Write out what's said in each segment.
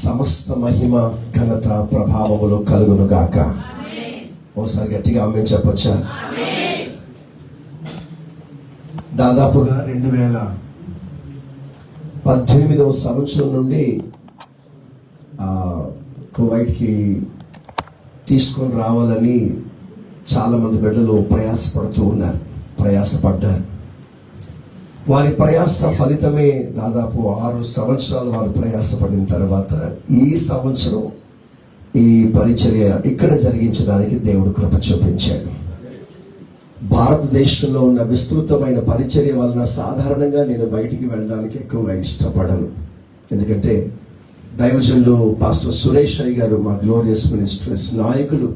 సమస్త మహిమ ఘనత ప్రభావములు కలుగును గాక. ఓసారి గట్టిగా ఆమేన్ చెప్పొచ్చా? దాదాపుగా 2018వ సంవత్సరం నుండి కువైట్కి తీసుకొని రావాలని చాలా మంది బిడ్డలు ప్రయాసపడ్డారు. వారి ప్రయాస ఫలితమే దాదాపు 6 సంవత్సరాలు వారు ప్రయాసపడిన తర్వాత ఈ సంవత్సరం ఈ పరిచర్య ఇక్కడ జరిగించడానికి దేవుడు కృప చూపించాడు. భారతదేశంలో ఉన్న విస్తృతమైన పరిచర్య వలన సాధారణంగా నేను బయటికి వెళ్ళడానికి ఎక్కువగా ఇష్టపడను. ఎందుకంటే దైవజనులు పాస్టర్ సురేష్ అయ్య గారు, మా గ్లోరియస్ మినిస్ట్రీస్ నాయకులు,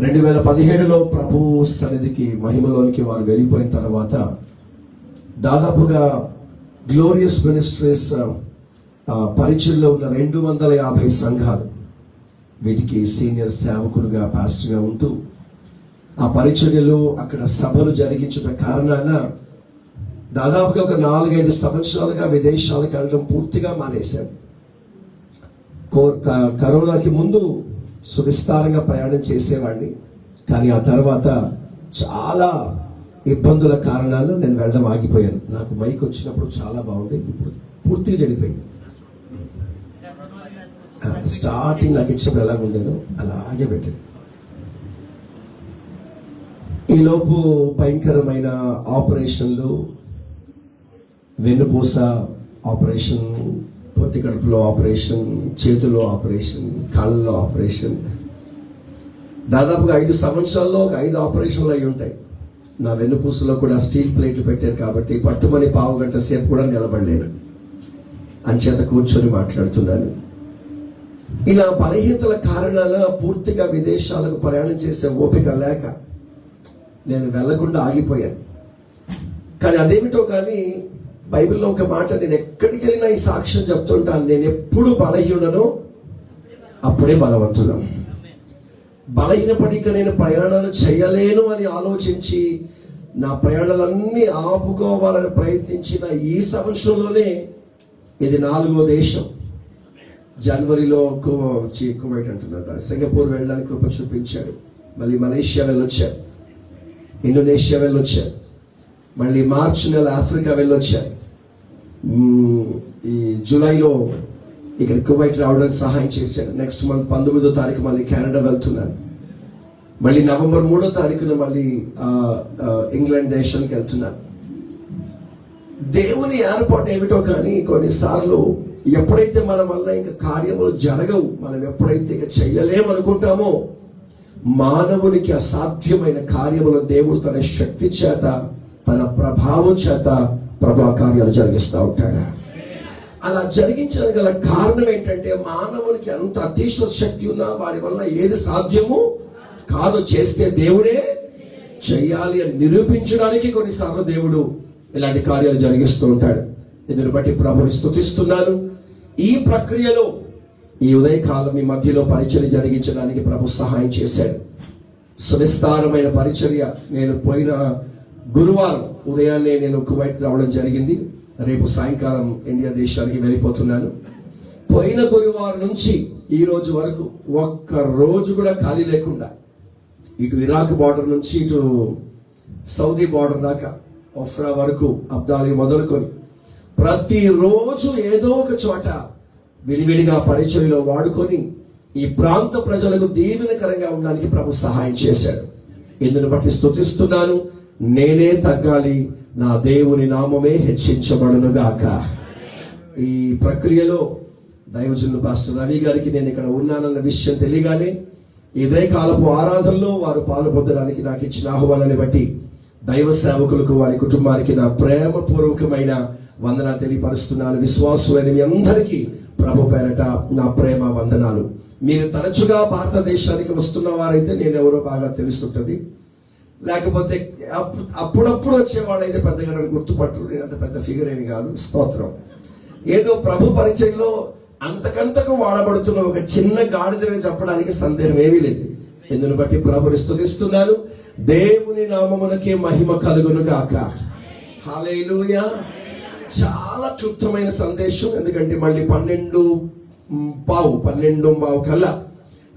2017లో ప్రభు సన్నిధికి మహిమలోనికి వారు వెళ్ళిపోయిన తర్వాత దాదాపుగా గ్లోరియస్ మినిస్ట్రీస్ పరిచర్లో ఉన్న 250 సంఘాలు, వీటికి సీనియర్ సేవకులుగా పాస్టర్గా ఉంటూ ఆ పరిచర్యలు అక్కడ సభలు జరిగించిన కారణాన దాదాపుగా ఒక 4-5 సంవత్సరాలుగా విదేశాలకు వెళ్ళడం పూర్తిగా మానేశాను. కరోనాకి ముందు సువిస్తారంగా ప్రయాణం చేసేవాడిని, కానీ ఆ తర్వాత చాలా ఇబ్బందుల కారణాలు నేను వెళ్ళడం ఆగిపోయాను. నాకు మైక్ వచ్చినప్పుడు చాలా బాగుండేది, ఇప్పుడు పూర్తిగా చెడిపోయింది. స్టార్టింగ్ నాకు ఇచ్చినప్పుడు ఎలాగ ఉండేదో అలాగే పెట్టాను. ఈలోపు భయంకరమైన ఆపరేషన్లు, వెన్నుపూస ఆపరేషన్, పొత్తి కడుపులో ఆపరేషన్, చేతుల్లో ఆపరేషన్, కాళ్ళలో ఆపరేషన్, దాదాపుగా 5 సంవత్సరాల్లో ఒక 5 ఆపరేషన్లు అయి ఉంటాయి. నా వెన్నుపూసలో కూడా స్టీల్ ప్లేట్లు పెట్టారు కాబట్టి పట్టుమని 1/2 గంట సేపు కూడా నిలబడలేను, అంచేత కూర్చొని మాట్లాడుతున్నాను. ఇలా బలహీనతల కారణాల పూర్తిగా విదేశాలకు ప్రయాణం చేసే ఓపిక లేక నేను వెళ్లకుండా ఆగిపోయాను. కానీ అదేమిటో కానీ బైబిల్లో ఒక మాట, నేను ఎక్కడికి వెళ్ళినా ఈ సాక్ష్యం చెప్తుంటాను, నేను ఎప్పుడు బలహీననో అప్పుడే బలవంతులను. బలహీనపడిక నేను ప్రయాణాలు చేయలేను అని ఆలోచించి నా ప్రయాణాలన్నీ ఆపుకోవాలని ప్రయత్నించిన ఈ సంవత్సరంలోనే ఇది 4వ దేశం. జనవరిలో కువైట్ అంటున్నా, సింగపూర్ వెళ్ళడానికి కృప చూపించాడు. మళ్ళీ మలేషియా వెళ్ళొచ్చారు, ఇండోనేషియా వెళ్ళొచ్చారు, మళ్ళీ మార్చి నెల ఆఫ్రికా వెళ్ళొచ్చారు. ఈ జూలైలో ఇక్కడ కువైట్ రావడానికి సహాయం చేశాడు. నెక్స్ట్ మంత్ 19వ తారీఖు మళ్ళీ కెనడా వెళ్తున్నాను. మళ్ళీ నవంబర్ 3వ తారీఖున మళ్ళీ ఇంగ్లాండ్ దేశానికి వెళ్తున్నాను. దేవుని ఏర్పాటు ఏమిటో కానీ కొన్నిసార్లు ఎప్పుడైతే మన వల్ల ఇంకా కార్యములు జరగవు, మనం ఎప్పుడైతే ఇక చెయ్యలేమనుకుంటామో, మానవునికి అసాధ్యమైన కార్యములు దేవుడు తన శక్తి చేత, తన ప్రభావం చేత ప్రభా కార్యాలు జరిగిస్తూ ఉంటాడు. అలా జరిగించడం గల కారణం ఏంటంటే, మానవునికి అంత అతీశ్వ శక్తి ఉన్నా వారి వల్ల ఏది సాధ్యము కాదు, చేస్తే దేవుడే చెయ్యాలి అని నిరూపించడానికి కొన్నిసార్లు దేవుడు ఇలాంటి కార్యాలు జరిగిస్తూ ఉంటాడు. దీన్ని బట్టి ప్రభుని స్తుతిస్తున్నాను. ఈ ప్రక్రియలో ఈ ఉదయకాలం మీ మధ్యలో పరిచర్య జరిగించడానికి ప్రభు సహాయం చేశాడు. సువిస్తారమైన పరిచర్య. నేను పోయిన గురువారం ఉదయాన్నే నేను కువైట్ రావడం జరిగింది. రేపు సాయంకాలం ఇండియా దేశానికి వెళ్ళిపోతున్నాను. పోయిన గురువారం నుంచి ఈ రోజు వరకు ఒక్క రోజు కూడా ఖాళీ లేకుండా, ఇటు ఇరాక్ బార్డర్ నుంచి ఇటు సౌదీ బార్డర్ దాకా ఒఫ్రా వరకు, అబ్దాలి మొదలుకొని ప్రతిరోజు ఏదో ఒక చోట విడివిడిగా పరిచర్యలో వాడుకొని ఈ ప్రాంత ప్రజలకు దీవెనకరంగా ఉండడానికి ప్రభు సహాయం చేశాడు. ఇందును బట్టి స్తుతిస్తున్నాను. నేనే తగ్గాలి, నా దేవుని నామమే హెచ్చించబడును గాక. ఈ ప్రక్రియలో దైవజనులు పాస్టర్ రవి గారికి నేను ఇక్కడ ఉన్నానన్న విషయం తెలియగానే ఇదే కాలపు ఆరాధనలో వారు పాలు పొందడానికి నాకు ఇచ్చిన ఆహ్వానాన్ని బట్టి దైవ సేవకులకు, వారి కుటుంబానికి నా ప్రేమపూర్వకమైన వందనాలు తెలియపరుస్తున్నాను. విశ్వాసులైన మీ అందరికీ ప్రభు పేరట నా ప్రేమ వందనాలు. మీరు తరచుగా భారతదేశానికి వస్తున్న వారైతే నేను ఎవరో బాగా తెలుస్తుంటది, లేకపోతే అప్పుడప్పుడు వచ్చేవాళ్ళైతే పెద్దగా నన్ను గుర్తుపట్టరు. నేను అంత పెద్ద ఫిగర్ ఏమి కాదు, స్తోత్రం. ఏదో ప్రభు పరిచయంలో అంతకంతకు వాడబడుతున్న ఒక చిన్న గాడిదని చెప్పడానికి సందేహం ఏమీ లేదు. ఇందును బట్టి ప్రభుని స్తుతిస్తున్నాను. దేవుని నామమునకే మహిమ కలుగును గాక. హల్లెలూయా. చాలా క్లుప్తమైన సందేశం, ఎందుకంటే మళ్ళీ 12:15 కల్లా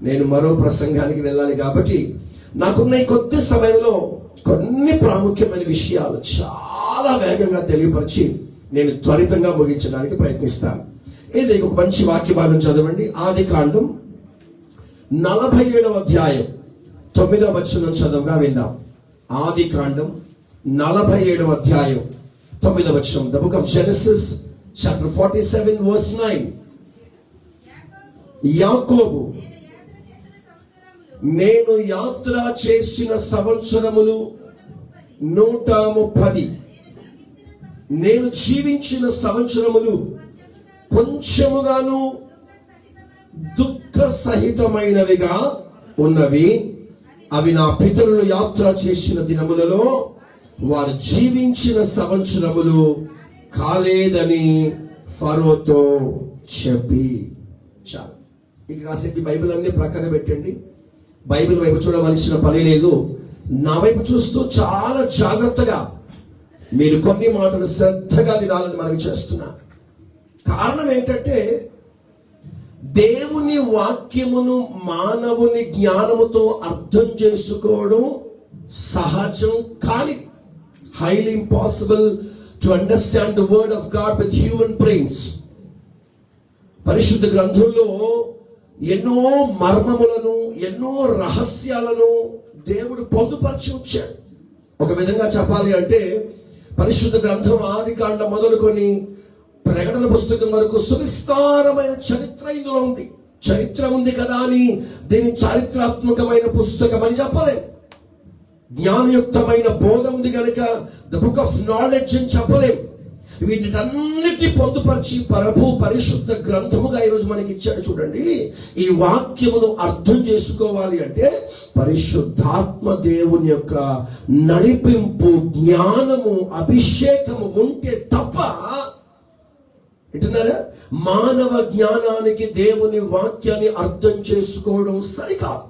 నేను మరో ప్రసంగానికి వెళ్ళాలి. కాబట్టి నాకున్న ఈ కొద్ది సమయంలో కొన్ని ప్రాముఖ్యమైన విషయాలు చాలా వేగంగా తెలియపరిచి నేను త్వరితంగా ముగించడానికి ప్రయత్నిస్తాను. ఇది ఒక మంచి వాక్య భాగం చదవండి. ఆదికాండం 47వ అధ్యాయం 9వ వచనం చదవగా విందాం. ఆదికాండం 47వ అధ్యాయం 9వ వచనం. The book of Genesis chapter 47 verse 9. యాకోబు, నేను యాత్ర చేసిన సంవత్సరములు 130, నేను జీవించిన సంవత్సరములు కొంచెముగాను దుఃఖ సహితమైనవిగా ఉన్నవి. అవి నా పితరులు యాత్ర చేసిన దినములలో వారు జీవించిన సంవత్సరములు కాలేదని ఫరోతో చెప్పి. చాలు. ఇక కాసేపు బైబిల్ అన్ని ప్రక్కన పెట్టండి. బైబిల్ వైపు చూడవలసిన పని లేదు. నా వైపు చూస్తూ చాలా జాగ్రత్తగా మీరు కొన్ని మాటలు శ్రద్ధగా వినాలని మనవి చేస్తున్నా. కారణం ఏంటంటే, దేవుని వాక్యమును మానవుని జ్ఞానముతో అర్థం చేసుకోవడం సహజం కాని, highly impossible to understand the word of God with human brains. పరిశుద్ధ గ్రంథంలో ఎన్నో మర్మములను, ఎన్నో రహస్యాలను దేవుడు పొందుపరిచి ఉంచాడు. ఒక విధంగా చెప్పాలి అంటే, పరిశుద్ధ గ్రంథం ఆదికాండం మొదలుకొని ప్రకటన పుస్తకం వరకు సువిస్తారమైన చరిత్ర ఇందులో ఉంది. చరిత్ర ఉంది కదా అని దీని చారిత్రాత్మకమైన పుస్తకం అని చెప్పలేం. జ్ఞానయుక్తమైన బోధ ఉంది కనుక ద బుక్ ఆఫ్ నాలెడ్జ్ అని చెప్పలేం. వీటినన్నిటి పొందుపరిచి ప్రభు పరిశుద్ధ గ్రంథముగా ఈరోజు మనకి ఇచ్చాడు. చూడండి, ఈ వాక్యమును అర్థం చేసుకోవాలి అంటే పరిశుద్ధాత్మ దేవుని యొక్క నడిపింపు, జ్ఞానము, అభిషేకము ఉంటే తప్ప, వింటున్నారా, మానవ జ్ఞానానికి దేవుని వాక్యాన్ని అర్థం చేసుకోవడం సరికాదు.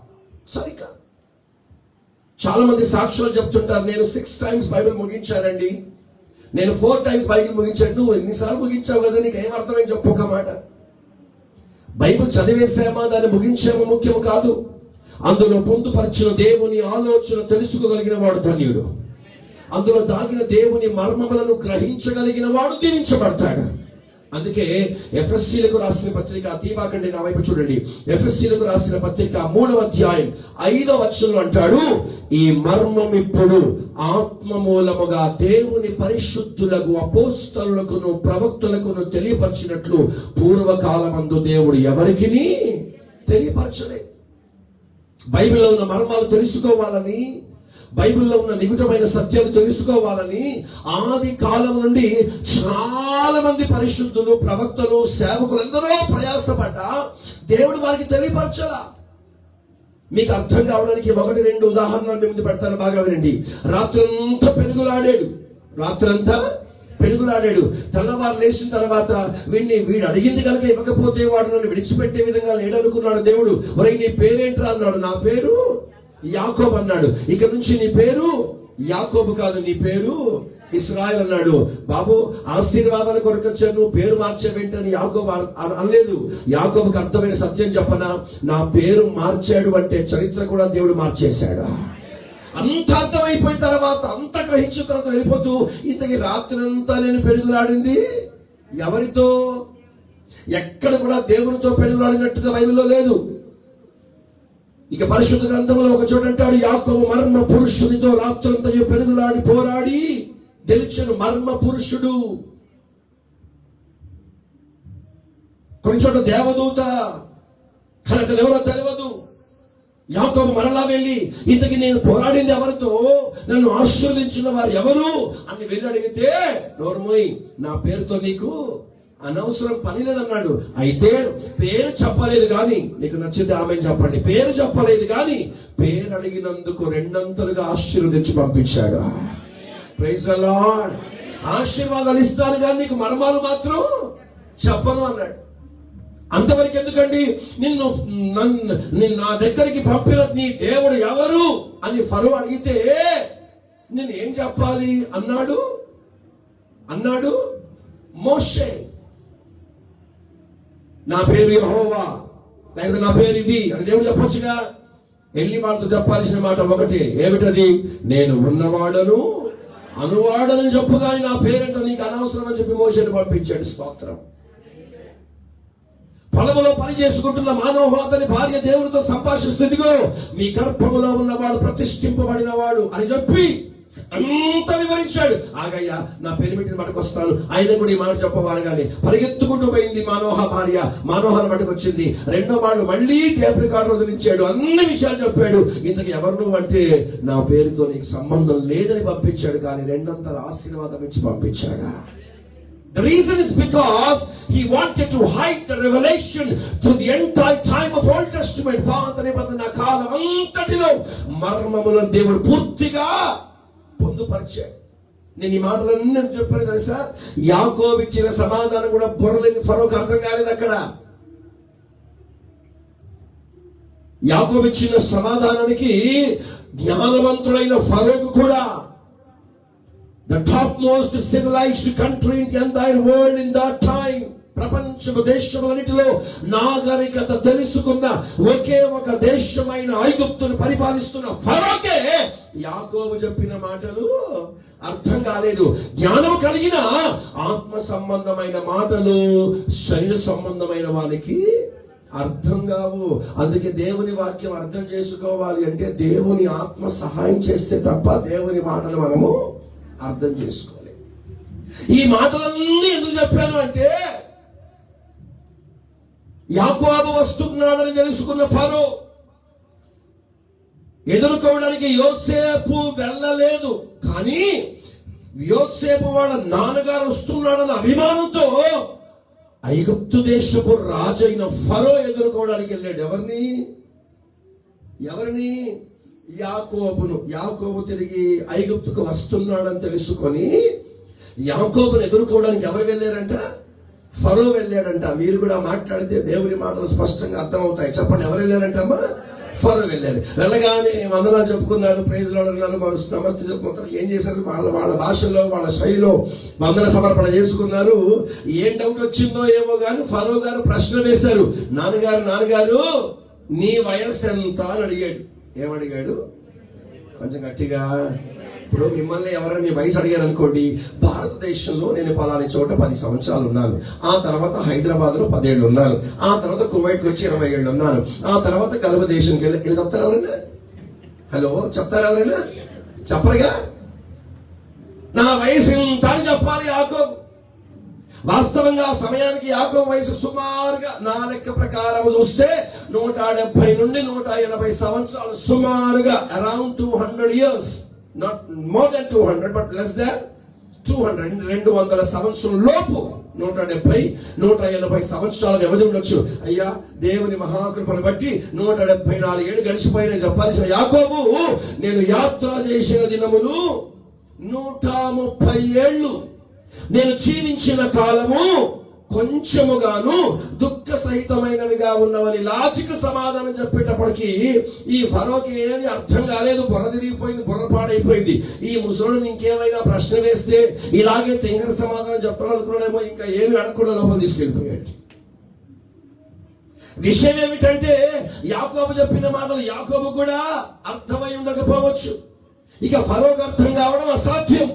చాలా మంది సాక్ష్యాలు చెప్తుంటారు, నేను 6 times బైబిల్ ముగించానండి, నేను 4 times బైబిల్ ముగించాను. నువ్వు ఎన్నిసార్లు ముగించావు కదా, నీకు ఏం అర్థమని చెప్పు ఒక మాట. బైబిల్ చదివేసామా, దాన్ని ముగించామో ముఖ్యం కాదు. అందులో పొందుపరిచిన దేవుని ఆలోచన తెలుసుకోగలిగిన వాడు ధన్యుడు. అందులో దాగిన దేవుని మర్మములను గ్రహించగలిగిన వాడు దీవించబడతాడు. అందుకే ఎఫెసీయులకు రాసిన పత్రిక, తీవాకండి నా వైపు చూడండి, ఎఫెసీయులకు రాసిన పత్రిక 3వ అధ్యాయం 5వ వచనంలో అంటాడు, ఈ మర్మం ఇప్పుడు ఆత్మ మూలముగా దేవుని పరిశుద్ధులకు, అపోస్తలులకును, ప్రవక్తలకును తెలియపరిచినట్లు పూర్వకాలమందు దేవుడు ఎవరికి తెలియపరచలేదు. బైబిల్లో ఉన్న మర్మాలు తెలుసుకోవాలని, బైబిల్లో ఉన్న నిగుటమైన సత్యాలు తెలుసుకోవాలని ఆది కాలం నుండి చాలా మంది పరిశుద్ధులు, ప్రవక్తలు, సేవకులు ఎందరో ప్రయాసపడ్డా దేవుడు వారికి తెలియపరచలా. మీకు అర్థం కావడానికి 1-2 ఉదాహరణలు మీ ముందు పెడతాను, బాగా వినండి. రాత్రంతా పెనుగులాడాడు. తెల్లవారు లేచిన తర్వాత వీడు అడిగింది కనుక ఇవ్వకపోతే వాడు నన్ను విడిచిపెట్టే విధంగా లేడనుకున్నాడు దేవుడు. ఒరేయ్, నీ పేరేంట్రా అన్నాడు. నా పేరు యాకోబు అన్నాడు. ఇక నుంచి నీ పేరు యాకోబు కాదు, నీ పేరు ఇశ్రాయేల్ అన్నాడు. బాబు, ఆశీర్వాదాల కొరకు వచ్చాను, పేరు మార్చేవేంటని యాకోబు అనలేదు. యాకోబుకి అర్థమైన సత్యం చెప్పనా, నా పేరు మార్చాడు అంటే చరిత్ర కూడా దేవుడు మార్చేశాడు. అంత అర్థమైపోయిన తర్వాత, అంత గ్రహించిన తర్వాత వెళ్ళిపోతూ, ఇంతకి రాత్రంతా నేను పెనుగులాడింది ఎవరితో? ఎక్కడ కూడా దేవునితో పెనుగులాడినట్టుగా బైబిల్లో లేదు. ఇక పరిశుద్ధ గ్రంథంలో ఒక చోట అంటాడు, యాకోబు మర్మ పురుషునితో రాత్రంతా పెనుగులాడి పోరాడి గెలిచెను. మర్మ పురుషుడు. కొన్ని చోట దేవదూత, కనుక ఎవరో తెలియదు. యాకోబు మరలా వెళ్ళి, ఇంతకి నేను పోరాడింది ఎవరితో, నన్ను ఆశీర్వదించిన వారు ఎవరు అని వెళ్ళి అడిగితే, నోర్మోయ్, నా పేరుతో నీకు అనవసరం పని లేదన్నాడు. అయితే పేరు చెప్పలేదు కానీ, మీకు నచ్చితే ఆమె చెప్పండి, పేరు చెప్పలేదు కానీ పేరు అడిగినందుకు 2 అంతలుగా ఆశీర్వదించి పంపించాడు. Praise the lord. ఆశీర్వాదాలు ఇస్తాను కానీ నీకు మర్మాలు మాత్రం చెప్పను అన్నాడు. అంతవరకు ఎందుకండి, నిన్ను నా దగ్గరికి పంపిన నీ దేవుడు ఎవరు అని ఫరో అడిగితే నేను ఏం చెప్పాలి అన్నాడు. మోషే. నా పేరు యెహోవా, లేకపోతే నా పేరు ఇది అని దేవుడు చెప్పొచ్చుగా. వెళ్ళి వాళ్ళతో చెప్పాల్సిన మాట ఒకటి, ఏమిటది? నేను ఉన్నవాడను అనువాడని చెప్పు, కానీ నా పేరంట నీకు అనవసరం అని చెప్పి మోషేని పంపించాడు. స్తోత్రం. పొలములో పని చేసుకుంటున్న మానవ అతని భార్య దేవుడితో సంభాషిస్తుందిగో, మీ గర్భములో ఉన్నవాడు ప్రతిష్ఠింపబడిన వాడు అని చెప్పి అంత వివరించాడు. ఆగయ్యా, నా పెనిమిటిని మటుకొస్తాను, ఆయన కూడా ఈ మాట చెప్పవాలి. కానీ పరిగెత్తుకుంటూ పోయింది మానోహ భార్య. మానోహర్ మటుకొచ్చింది. రెండో వాళ్ళు మళ్ళీ టేప్ రికార్డు వదిలించాడు, అన్ని విషయాలు చెప్పాడు. ఇంతకు ఎవరు నువ్వు అంటే, నా పేరుతో నీకు సంబంధం లేదని పంపించాడు. కానీ రెండంతల ఆశీర్వాదం ఇచ్చి పంపించాడు. The reason is because he wanted to hide the revelation through the entire time of Old Testament. పాత నిబంధన కాలం అంతటిలో మర్మములను దేవుడు పూర్తిగా పొందుపరిచాడు. నేను ఈ మాటలన్నీ చెప్పాను తెలుసా. యాకోబు ఇచ్చిన సమాధానం కూడా బుర్రలేని ఫరోకు అర్థం కాలేదు. అక్కడ యాకోబు ఇచ్చిన సమాధానానికి జ్ఞానవంతుడైన ఫరోకు కూడా, the topmost civilized country in the entire world in that time, ప్రపంచ దేశములన్నిటిలో నాగరికత తెలుసుకున్న ఒకే ఒక దేశమైన ఐగుప్తును పరిపాలిస్తున్న ఫరోకే యాకోబు చెప్పిన మాటలు అర్థం కాలేదు. జ్ఞానం కలిగిన ఆత్మ సంబంధమైన మాటలు శరీర సంబంధమైన వారికి అర్థం కావు. అందుకే దేవుని వాక్యం అర్థం చేసుకోవాలి అంటే దేవుని ఆత్మ సహాయం చేస్తే తప్ప దేవుని మాటలు మనము అర్థం చేసుకోలేదు. ఈ మాటలన్నీ ఎందుకు చెప్పాను అంటే, యాకోబు వస్తున్నాడని తెలుసుకున్న ఫరో ఎదుర్కోవడానికి యోసేపు వెళ్ళలేదు. కానీ యోసేపు వాళ్ళ నాన్నగారు వస్తున్నాడన్న అభిమానంతో ఐగుప్తు దేశపు రాజైన ఫరో ఎదుర్కోవడానికి వెళ్ళాడు. ఎవరిని? యాకోబును. యాకోబు తిరిగి ఐగుప్తుకు వస్తున్నాడని తెలుసుకొని యాకోబును ఎదుర్కోవడానికి ఎవరు వెళ్ళారంట? ఫరో వెళ్ళాడంట. మీరు కూడా మాట్లాడితే దేవుని మాటలు స్పష్టంగా అర్థమవుతాయి. చెప్పండి, ఎవరు వెళ్ళారంటమ్మా? ఫరో వెళ్ళారు. వెళ్ళగానే వందనాలు చెప్పుకున్నారు, ప్రైజ్ లార్డ్ అన్నారు, నమస్తే చెప్పుకుంటారు. ఏం చేశారు? వాళ్ళ భాషలో వాళ్ళ శైలిలో వందన సమర్పణ చేసుకున్నారు. ఏం డౌట్ వచ్చిందో ఏమో కానీ ఫరో గారు ప్రశ్న వేశారు. నాన్నగారు నీ వయస్సు ఎంత అని అడిగాడు. ఏమడిగాడు? కొంచెం గట్టిగా. ఇప్పుడు మిమ్మల్ని ఎవరైనా మీ వయసు అడిగారు అనుకోండి, భారతదేశంలో నేను పలాని చోట 10 సంవత్సరాలు ఉన్నాను, ఆ తర్వాత హైదరాబాద్ లో 10 ఏళ్ళు ఉన్నాను, ఆ తర్వాత కువైట్ వచ్చి 20 ఏళ్ళు ఉన్నాను, ఆ తర్వాత గల్ఫ్ దేశంకి వెళ్ళి. ఇలా చెప్తారు ఎవరైనా? హలో, చెప్తారు ఎవరైనా? చెప్పరుగా. నా వయసు ఇంత అని చెప్పాలి యాకోబు. వాస్తవంగా ఆ సమయానికి యాకోబు వయసు సుమారుగా నా లెక్క ప్రకారం చూస్తే 170 నుండి 180 సంవత్సరాలు, సుమారుగా around 200 years, not more than 200 but less than 200, 200 సంవత్సరం లోపు 170-180 సంవత్సరాల వ్యవధి ఉండొచ్చు. అయ్యా, దేవుని మహాకృపను బట్టి 174 ఏళ్ళు గడిచిపోయిన చెప్పాల్సిన యాకోబు, నేను యాత్ర చేసిన దినములు 130 ఏళ్ళు, నేను జీవించిన కాలము కొంచెముగాను దుఃఖ సహితమైనవిగా ఉన్నవని లాజిక్ సమాధానం చెప్పేటప్పటికి ఈ ఫరోకి ఏది అర్థం కాలేదు. బుర్ర తిరిగిపోయింది, బుర్ర పాడైపోయింది. ఈ ముసలుడిని ఇంకేమైనా ప్రశ్న వేస్తే ఇలాగే తెంగర సమాధానం చెప్పాలనుకున్నాడేమో, ఇంకా ఏమి అడగకుండా లోపల తీసుకెళ్ళిపోయాడు. విషయం ఏమిటంటే, యాకోబు చెప్పిన మాటలు యాకోబు కూడా అర్థమై ఉండకపోవచ్చు. ఇక ఫరోకు అర్థం కావడం అసాధ్యం.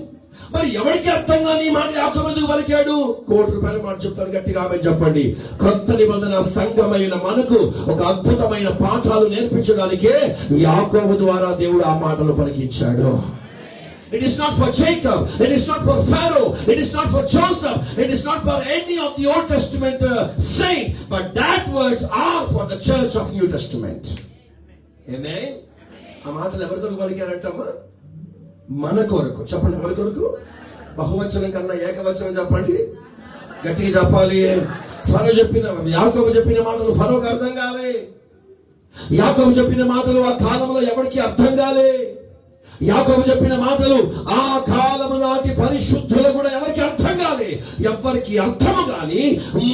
మరి ఎవరికి అర్థం కాని మాట యాకోబు ఎందుకు పలికాడు? ₹1,00,00,000 మాట చెప్తాను, గట్టిగా ఆమె చెప్పండి. కొత్త నిబంధన సంఘమైన మనకు ఒక అద్భుతమైన పాఠాలు నేర్పించడానికే యాకోబు ద్వారా దేవుడు ఆ మాటలు పలికించాడు. It is not for Jacob, it is not for Pharaoh, it is not for Joseph, it is not for any of the Old Testament saint, but that words are for the church of New Testament. Amen. ఆ మాటలు ఎవరితో పలికారంటమ్మా? మన కొరకు. చెప్పండి, ఎవరి కొరకు? బహువచనం కన్నా ఏకవచనం చెప్పండి, గట్టిగా చెప్పాలి. ఫరో యాకోబు చెప్పిన మాటలు ఫరోకు అర్థం కాలే. యాకోబు చెప్పిన మాటలు ఆ కాలంలో ఎవరికి అర్థం కాలే. యాకోబు చెప్పిన మాటలు ఆ కాలము నాటి పరిశుద్ధులు కూడా ఎవరికి అర్థం కాలే. ఎవరికి అర్థము కాని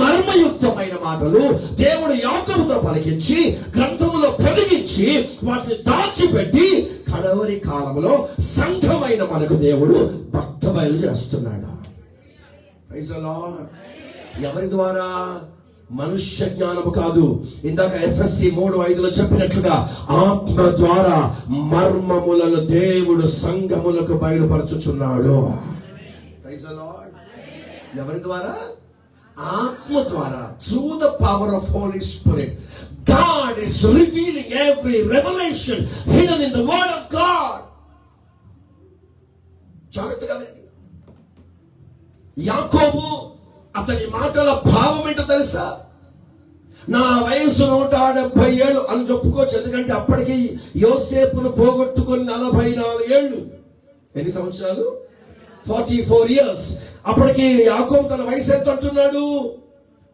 మర్మయుక్తమైన మాటలు దేవుడు యాకోబుతో పలికించి గ్రంథములో పొదిగించి వాటిని దాచిపెట్టి కడవరి కాలంలో సంఘమైన మనకు దేవుడు బట్టబయలు చేస్తున్నాడు. Praise the lord. ఎవరి ద్వారా? మనుష్య జ్ఞానము కాదు. ఇందాక ఎఫ్ఎస్సి 3:5 చెప్పినట్లుగా ఆత్మ ద్వారా మర్మములను దేవుడు సంఘములకు బయలుపరచుచున్నాడు. Praise the lord. ఎవరి ద్వారా? ఆత్మ ద్వారా. Through the power of Holy Spirit God is revealing every revelation hidden in the word of God. జాగ్రత్తగా వినండి. యాకోబు అతని మాటల భావం ఏంటో తెలుసా? నా వయసు 170 ఏళ్ళు అని చెప్పుకోవచ్చు. ఎందుకంటే అప్పటికి యోసేపును పోగొట్టుకుని 44 ఏళ్ళు. ఎన్ని సంవత్సరాలు? 44 years. అప్పటికి యాకోబు తన వయసు ఎంత అంటున్నాడు?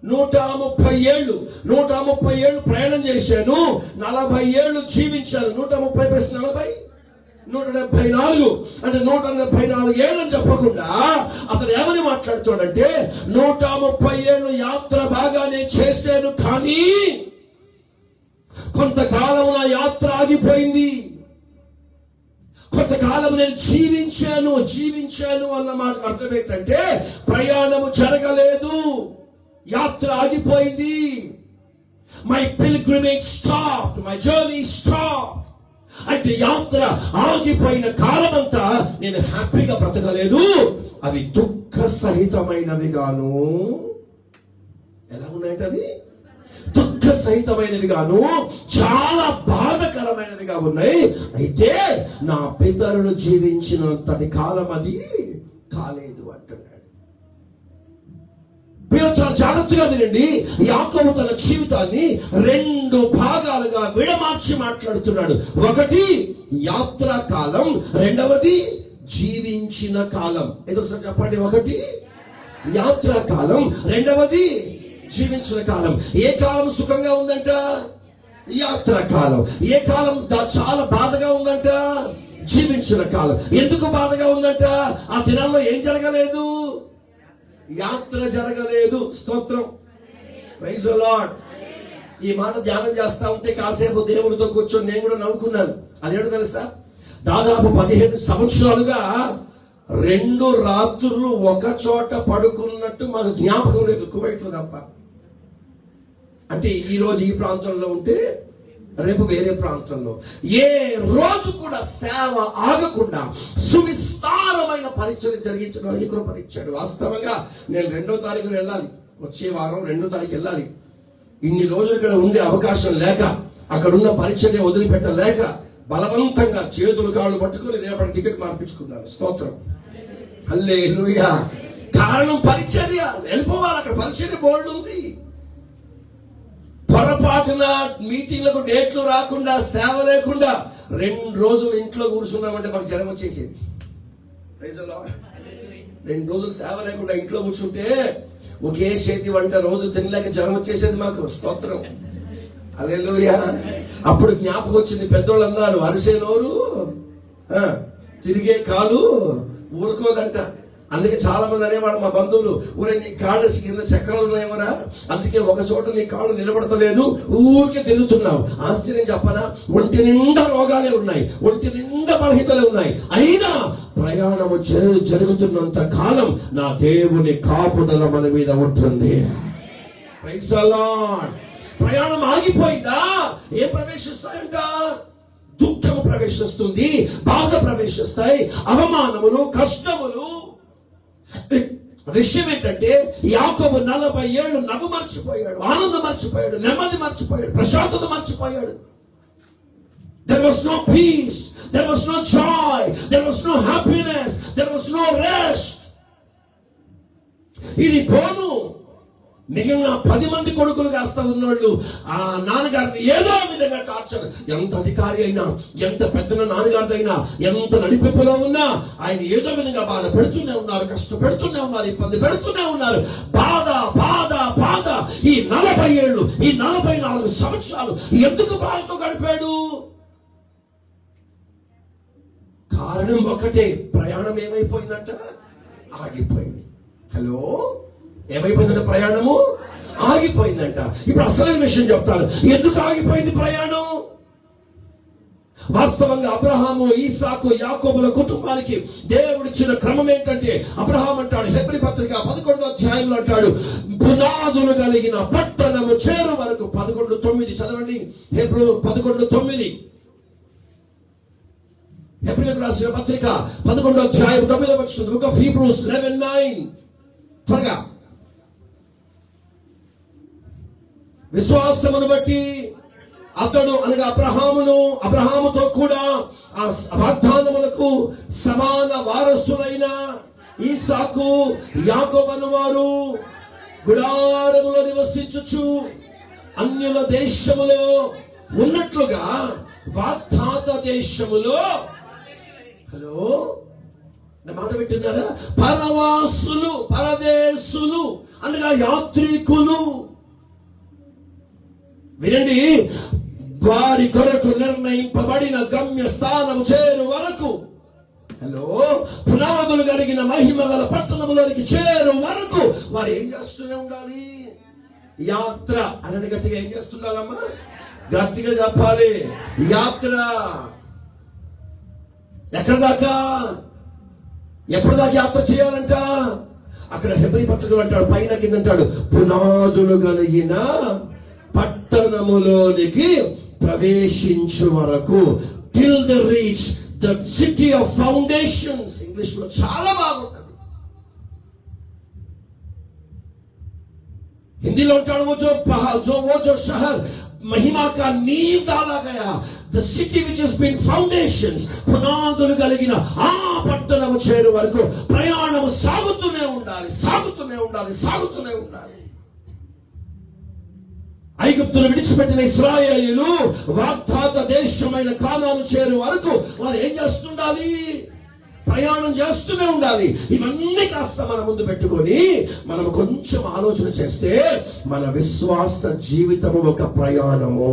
130 ఏళ్ళు. 130 ఏళ్ళు ప్రయాణం చేశాను, 40 ఏళ్ళు జీవించాను. 130 + 40 174. అంటే 174 ఏళ్ళు అని చెప్పకుండా అతను ఏమని మాట్లాడుతాడంటే 130 ఏళ్ళు యాత్ర బాగానే చేశాను, కానీ కొంతకాలం నా యాత్ర ఆగిపోయింది. కొంతకాలం నేను జీవించాను అన్న మాట అర్థం ఏంటంటే ప్రయాణము జరగలేదు, యాత్ర ఆగిపోయింది. My pilgrimage stopped, my journey stopped. అయితే యాత్ర ఆగిపోయిన కాలమంతా నేను హ్యాపీగా బ్రతకలేదు. అవి దుఃఖ సహితమైనవి గాను. ఎలా ఉన్నాయంటే అవి దుఃఖ సహితమైనవి గాను, చాలా బాధకరమైనవిగా ఉన్నాయి. అయితే నా పితరులు జీవించినంతటి కాలం అది కాలేదు అంటున్నాడు. చాలా జాగ్రత్తగా వినండి. యాకోబు తన జీవితాన్ని 2 భాగాలుగా విడమార్చి మాట్లాడుతున్నాడు. ఒకటి యాత్రా కాలం, రెండవది జీవించిన కాలం. ఏదో ఒకసారి చెప్పండి. ఒకటి యాత్రా కాలం, రెండవది జీవించిన కాలం. ఏ కాలం సుఖంగా ఉందంట? యాత్రా కాలం. ఏ కాలం చాలా బాధగా ఉందంట? జీవించిన కాలం. ఎందుకు బాధగా ఉందంట? ఆ దినాల్లో ఏం జరగలేదు? యాత్ర జరగలేదు. స్తోత్రం. Praise the lord. ఈ మాట ధ్యానం చేస్తా ఉంటే కాసేపు దేవునితో కూర్చొని నేను కూడా నవ్వుకున్నాను. అదేంటో తెలుసా? దాదాపు 15 సంవత్సరాలుగా 2 రాత్రులు ఒక చోట పడుకున్నట్టు మాకు జ్ఞాపకం లేదు, కువైట్లో తప్ప. అంటే ఈ రోజు ఈ ప్రాంతంలో ఉంటే రేపు వేరే ప్రాంతంలో. ఏ రోజు కూడా సేవ ఆగకుండా సువిస్తారమైన పరిచయం జరిగించడానికి కృపనిచ్చాడు. వాస్తవంగా నేను 2వ తారీఖున వెళ్ళాలి, వచ్చే వారం 2వ తారీఖు వెళ్ళాలి. ఇన్ని రోజులు ఇక్కడ ఉండే అవకాశం లేక, అక్కడున్న పరిచర్య వదిలిపెట్టలేక బలవంతంగా చేతులు కాళ్ళు పట్టుకుని రేపటి టికెట్ మార్పించుకున్నాను. స్తోత్రం. హల్లెలూయా. కారణం పరిచర్య. వెళ్ళిపోవాలి. అక్కడ పరిచర్య బోర్డు ఉంది. పొరపాటున మీటింగ్లకు డేట్లు రాకుండా, సేవ లేకుండా 2 రోజులు ఇంట్లో కూర్చున్నామంటే మాకు జ్వరం వచ్చేసేది. 2 రోజులు సేవ లేకుండా ఇంట్లో కూర్చుంటే ఒకే చేతి వంట రోజు తినలేక జ్వరం వచ్చేసేది మాకు. స్తోత్రం. హల్లెలూయా. అప్పుడు జ్ఞాపకం వచ్చింది. పెద్దోళ్ళు అన్నారు, అరిసే నోరు తిరిగే కాలు ఊరుకోదంట. అందుకే చాలా మంది అనేవాడు మా బంధువులు, ఊరే నీ కాళ్ళ కింద చక్రాలు ఉన్నాయేమరా, అందుకే ఒక చోట నీ కాళ్ళు నిలబడతలేదు, ఊరికే తిరుగుతున్నావు. ఆశ్చర్యం చెప్పనా? ఒంటి నిండా రోగాలే ఉన్నాయి, ఒంటి నిండా బలహీనతలే ఉన్నాయి. అయినా ప్రయాణము జరుగుతున్నంత కాలం నా దేవుని కాపుదల మన మీద ఉంటుంది. Praise the lord. ప్రయాణం ఆగిపోయిందా? ఏం ప్రవేశిస్తాయంట? దుఃఖము ప్రవేశిస్తుంది, బాధ ప్రవేశిస్తాయి, అవమానములు, కష్టములు. విషయం ఏంటంటే యాకోబు 40 ఏళ్ళు నవ్వు మర్చిపోయాడు, ఆనందం మర్చిపోయాడు, నెమ్మది మర్చిపోయాడు, ప్రశాంతత మర్చిపోయాడు. There was no peace, there was no joy, there was no happiness, there was no rest. ఇది పోను. మిగిలిన 10 మంది కొడుకులు కాస్త ఉన్నోళ్ళు ఆ నాన్నగారిని ఏదో విధంగా టార్చర్. ఎంత అధికారి అయినా, ఎంత పెద్ద నాన్నగారిదైనా, ఎంత నడిపింపులో ఉన్నా ఆయన ఏదో విధంగా బాధ పెడుతూనే ఉన్నారు, కష్టపెడుతూనే ఉన్నారు, ఇబ్బంది పెడుతూనే ఉన్నారు. బాధ బాధ బాధ. ఈ 40 ఏళ్ళు, ఈ 44 సంవత్సరాలు ఎందుకు బాధతో గడిపాడు? కారణం ఒకటే, ప్రయాణం ఏమైపోయిందంట? ఆగిపోయింది. హలో, ఏమైపోయిందంటే ప్రయాణము ఆగిపోయిందంట. ఇప్పుడు అసలైన విషయం చెప్తాను. ఎందుకు ఆగిపోయింది ప్రయాణం? వాస్తవంగా అబ్రహాము, ఈసాకు, యాకోబుల కుటుంబానికి దేవుడిచ్చిన క్రమం ఏంటంటే, అబ్రహాం అంటాడు హెబ్రీ పత్రిక 11వ అధ్యాయంలో అంటాడు, పునాదులు కలిగిన పట్టణము చేరు వరకు. 11:9 చదవండి. హెబ్రీ 11:9. హెబ్రీలకు రాసిన పత్రిక 11వ అధ్యాయం 9వ వచనం. Book of Hebrews 11:9. త్వరగా. విశ్వాసమును బట్టి అతడు అనగా అబ్రహాముతో కూడా ఆ వాగ్దానములకు సమాన వారసులైన ఈసాకు, యాకోబు వారు గుడారములో నివసించుచు అన్యుల దేశములో ఉన్నట్లుగా వాగ్దాత దేశములో, హలో నా మాట వింటున్నారా, పరవాసులు, పరదేశులు అనగా యాత్రికులు, వినండి, వారి కొరకు నిర్ణయింపబడిన గమ్య స్థానము చేరు వరకు, హలో, పునాదులు కలిగిన మహిమ గల పట్టణములోనికి చేరు వరకు వారు ఏం చేస్తూనే ఉండాలి? యాత్ర అని గట్టిగా ఏం చేస్తున్నారమ్మా? గట్టిగా చెప్పాలి. యాత్ర. ఎక్కడ దాకా? ఎప్పుడు దాకా యాత్ర చేయాలంట? అక్కడ హెబ్రీ పత్రికలో అంటాడు, పైన కింద అంటాడు, పునాదులు కలిగిన పట్టణములోనికి ప్రవేశించు వరకు, till the reach the city of foundations. English లో చాలా బాగుంటుంది. హిందీలో అంటాడు, वो जो शहर महिमा का नींव डाला गया, the city which has been foundations, పునాదులు కలిగిన ఆ పట్టణము చేరు వరకు ప్రయాణము సాగుతూనే ఉండాలి, సాగుతూనే ఉండాలి, సాగుతూనే ఉండాలి. ఐగుప్తును విడిచిపెట్టిన ఇశ్రాయేలీయులు వాగ్దాత దేశమైన కానాను చేరు వరకు వారు ఏం చేస్తుండాలి? ప్రయాణం చేస్తూనే ఉండాలి. ఇవన్నీ కాస్త మన ముందు పెట్టుకొని మనం కొంచెం ఆలోచన చేస్తే మన విశ్వాస జీవితము ఒక ప్రయాణము.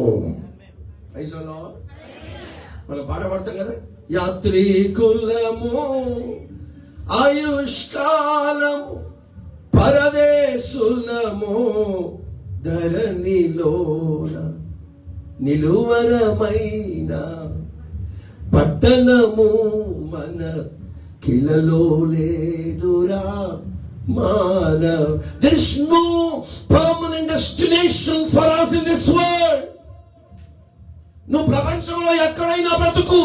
మనం పాడబడతాం కదా, యాత్రికులము ఆయుష్కాలము పరదేశులము ధరణిలోన నిలువరమైన పట్టణము మన కిలలో లేదురా మానవ. There is no permanent destination for us in this world. నువ్వు ప్రపంచంలో ఎక్కడైనా బ్రతుకు,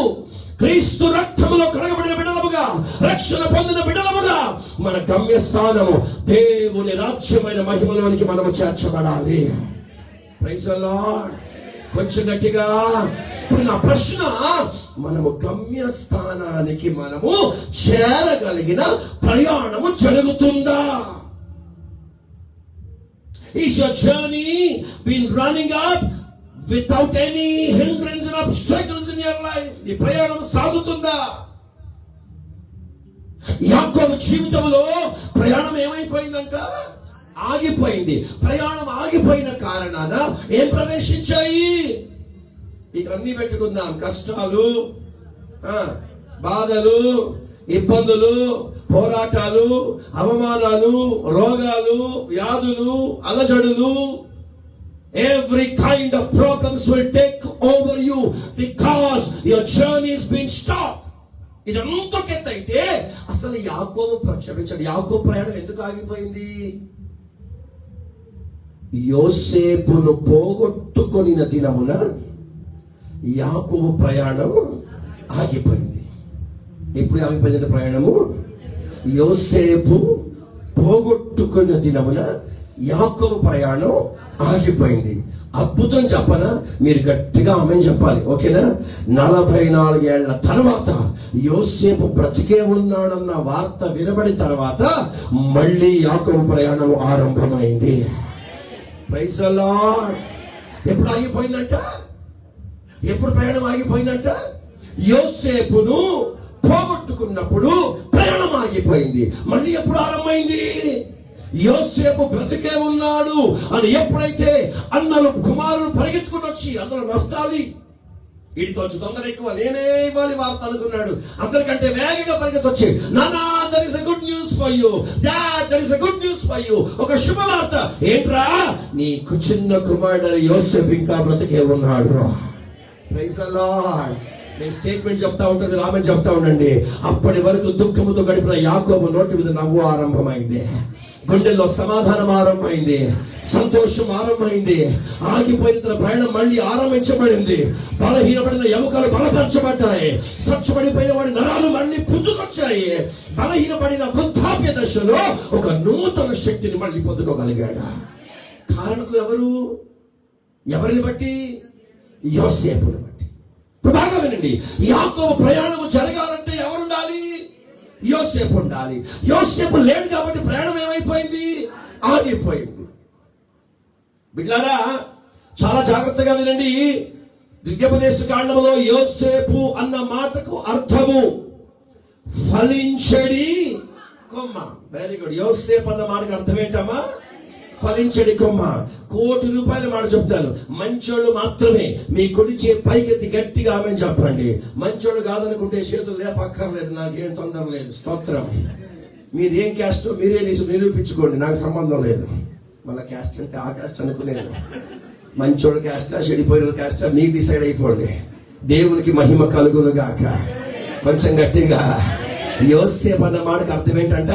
క్రీస్తు రక్తములో కడగబడిన బిడ్డలముగా, రక్షణ పొందిన బిడ్డలముగా మన గమ్యస్థానము దేవుని రాజ్యమైన మహిమలోనికి మనము చేర్చబడాలి. Praise the lord. కొంచెం గట్టిగా. ఇప్పుడు నా ప్రశ్న, మనము గమ్యస్థానానికి మనము చేరగలిగిన ప్రయాణము జరుగుతుందా? Is your journey been running up without any hindrance and obstacles in your life? నీ ప్రయాణం సాగుతుందా? యాకోబు జీవితంలో ప్రయాణం ఏమైపోయిందంట? ఆగిపోయింది. ప్రయాణం ఆగిపోయిన కారణాన ఏం ప్రవేశించాయి? ఇక అన్ని పెట్టుకుందాం, కష్టాలు, బాధలు, ఇబ్బందులు, పోరాటాలు, అవమానాలు, రోగాలు, వ్యాధులు, అలజడులు. Every kind of problems will take over you because your journey is being stopped. ఇదంతా కెత్తైతే అసలు యాకోబు క్షమించండి, యాకోబు ప్రయాణం ఎందుకు ఆగిపోయింది? యోసేపును పోగొట్టుకొనిన దినమున యాకోబు ప్రయాణం ఆగిపోయింది. ఎప్పుడు ఆగిపోయింది ప్రయాణము? యోసేపు పోగొట్టుకున్న దినమున యాకోబు ప్రయాణం ఆగిపోయింది. అద్భుతం చెప్పనా? మీరు గట్టిగా ఆమేన్ చెప్పాలి, ఓకేనా? 44 ఏళ్ల తర్వాత యోసేపు బ్రతికే ఉన్నాడన్న వార్త వినబడిన తర్వాత మళ్ళీ యాకోబు ప్రయాణం ఆరంభమైంది. Praise the lord. ఎప్పుడు ఆగిపోయిందంట? ఎప్పుడు ప్రయాణం ఆగిపోయిందంట? యోసేపును పోగొట్టుకున్నప్పుడు ప్రయాణం ఆగిపోయింది. మళ్ళీ ఎప్పుడు ఆరంభమైంది? యోసేపు బ్రతికే ఉన్నాడు అని ఎప్పుడైతే అన్నలు కుమారులు పరిగెత్తుకుని వచ్చి, అందులో నష్టాలి, వీడితో తొందర ఎక్కువ, నేనే ఇవ్వాలి వార్త అనుకున్నాడు. అందరికంటే వేగంగా పరిగెత్తొచ్చి, నానా there is a good news for you, dad there is a good news for you. ఒక శుభవార్త. ఏంట్రా? నీకు చిన్న కుమారుడు యోసేపు ఇంకా బ్రతికే ఉన్నాడు. Praise the lord. నేను స్టేట్మెంట్ చెప్తా ఉంటాను, మీరు ఆమె చెప్తా ఉండండి. అప్పటి వరకు దుఃఖముతో గడిపిన యాకోబు నోటి మీద నవ్వు ఆరంభమైంది, గుండెల్లో సమాధానం ఆరంభమైంది, సంతోషం ఆరంభమైంది. ఆగిపోయిన తన ప్రయాణం మళ్ళీ ఆరంభించబడింది. బలహీనపడిన ఎముకలు బలపరచబడ్డాయి. స్వచ్ఛపడిపోయిన వాడి నరాలు మళ్ళీ పుంజుకొచ్చాయి. బలహీనపడిన వృద్ధాప్య దశలో ఒక నూతన శక్తిని మళ్ళీ పొందుకోగలిగాడు. కారణకు ఎవరిని బట్టి? యోసేపుని బట్టి. ఇప్పుడు బాగా వినండి, యాకోబు ప్రయాణం జరగాలంటే ఎవరుండాలి? యోసేపు ఉండాలి. యోసేపు లేడు కాబట్టి ప్రయాణం ఏమైపోయింది? ఆగిపోయింది. బిడ్డలారా, చాలా జాగ్రత్తగా వినండి. ద్వితీయోపదేశ కాండములో యోసేపు అన్న మాటకు అర్థము ఫలించడి కొమ్మ. Very good. యోసేపు అన్న మాటకు అర్థం ఏంటమ్మా? ఫలించడి కొమ్మ. ₹1,00,00,000 మాట చెప్తాను. మంచోళ్ళు మాత్రమే మీ కొడిచే పైకెత్తి గట్టిగా ఆమె చెప్పండి. మంచోళ్ళు కాదనుకుంటే చేతులు లేపక్కర్లేదు, నాకేం తొందర లేదు. స్తోత్రం. మీరేం క్యాస్ట్ మీరే నిరూపించుకోండి, నాకు సంబంధం లేదు. మళ్ళీ క్యాస్ట్ అంటే ఆ క్యాస్ట్ అనుకునేది. మంచోళ్ళ క్యాస్టా చెడిపోయిన క్యాస్టా మీకు డిసైడ్ అయిపోండి. దేవునికి మహిమ కలుగును గాక. కొంచెం గట్టిగా. యోసేపు అన్న మాటకు అర్థం ఏంటంట?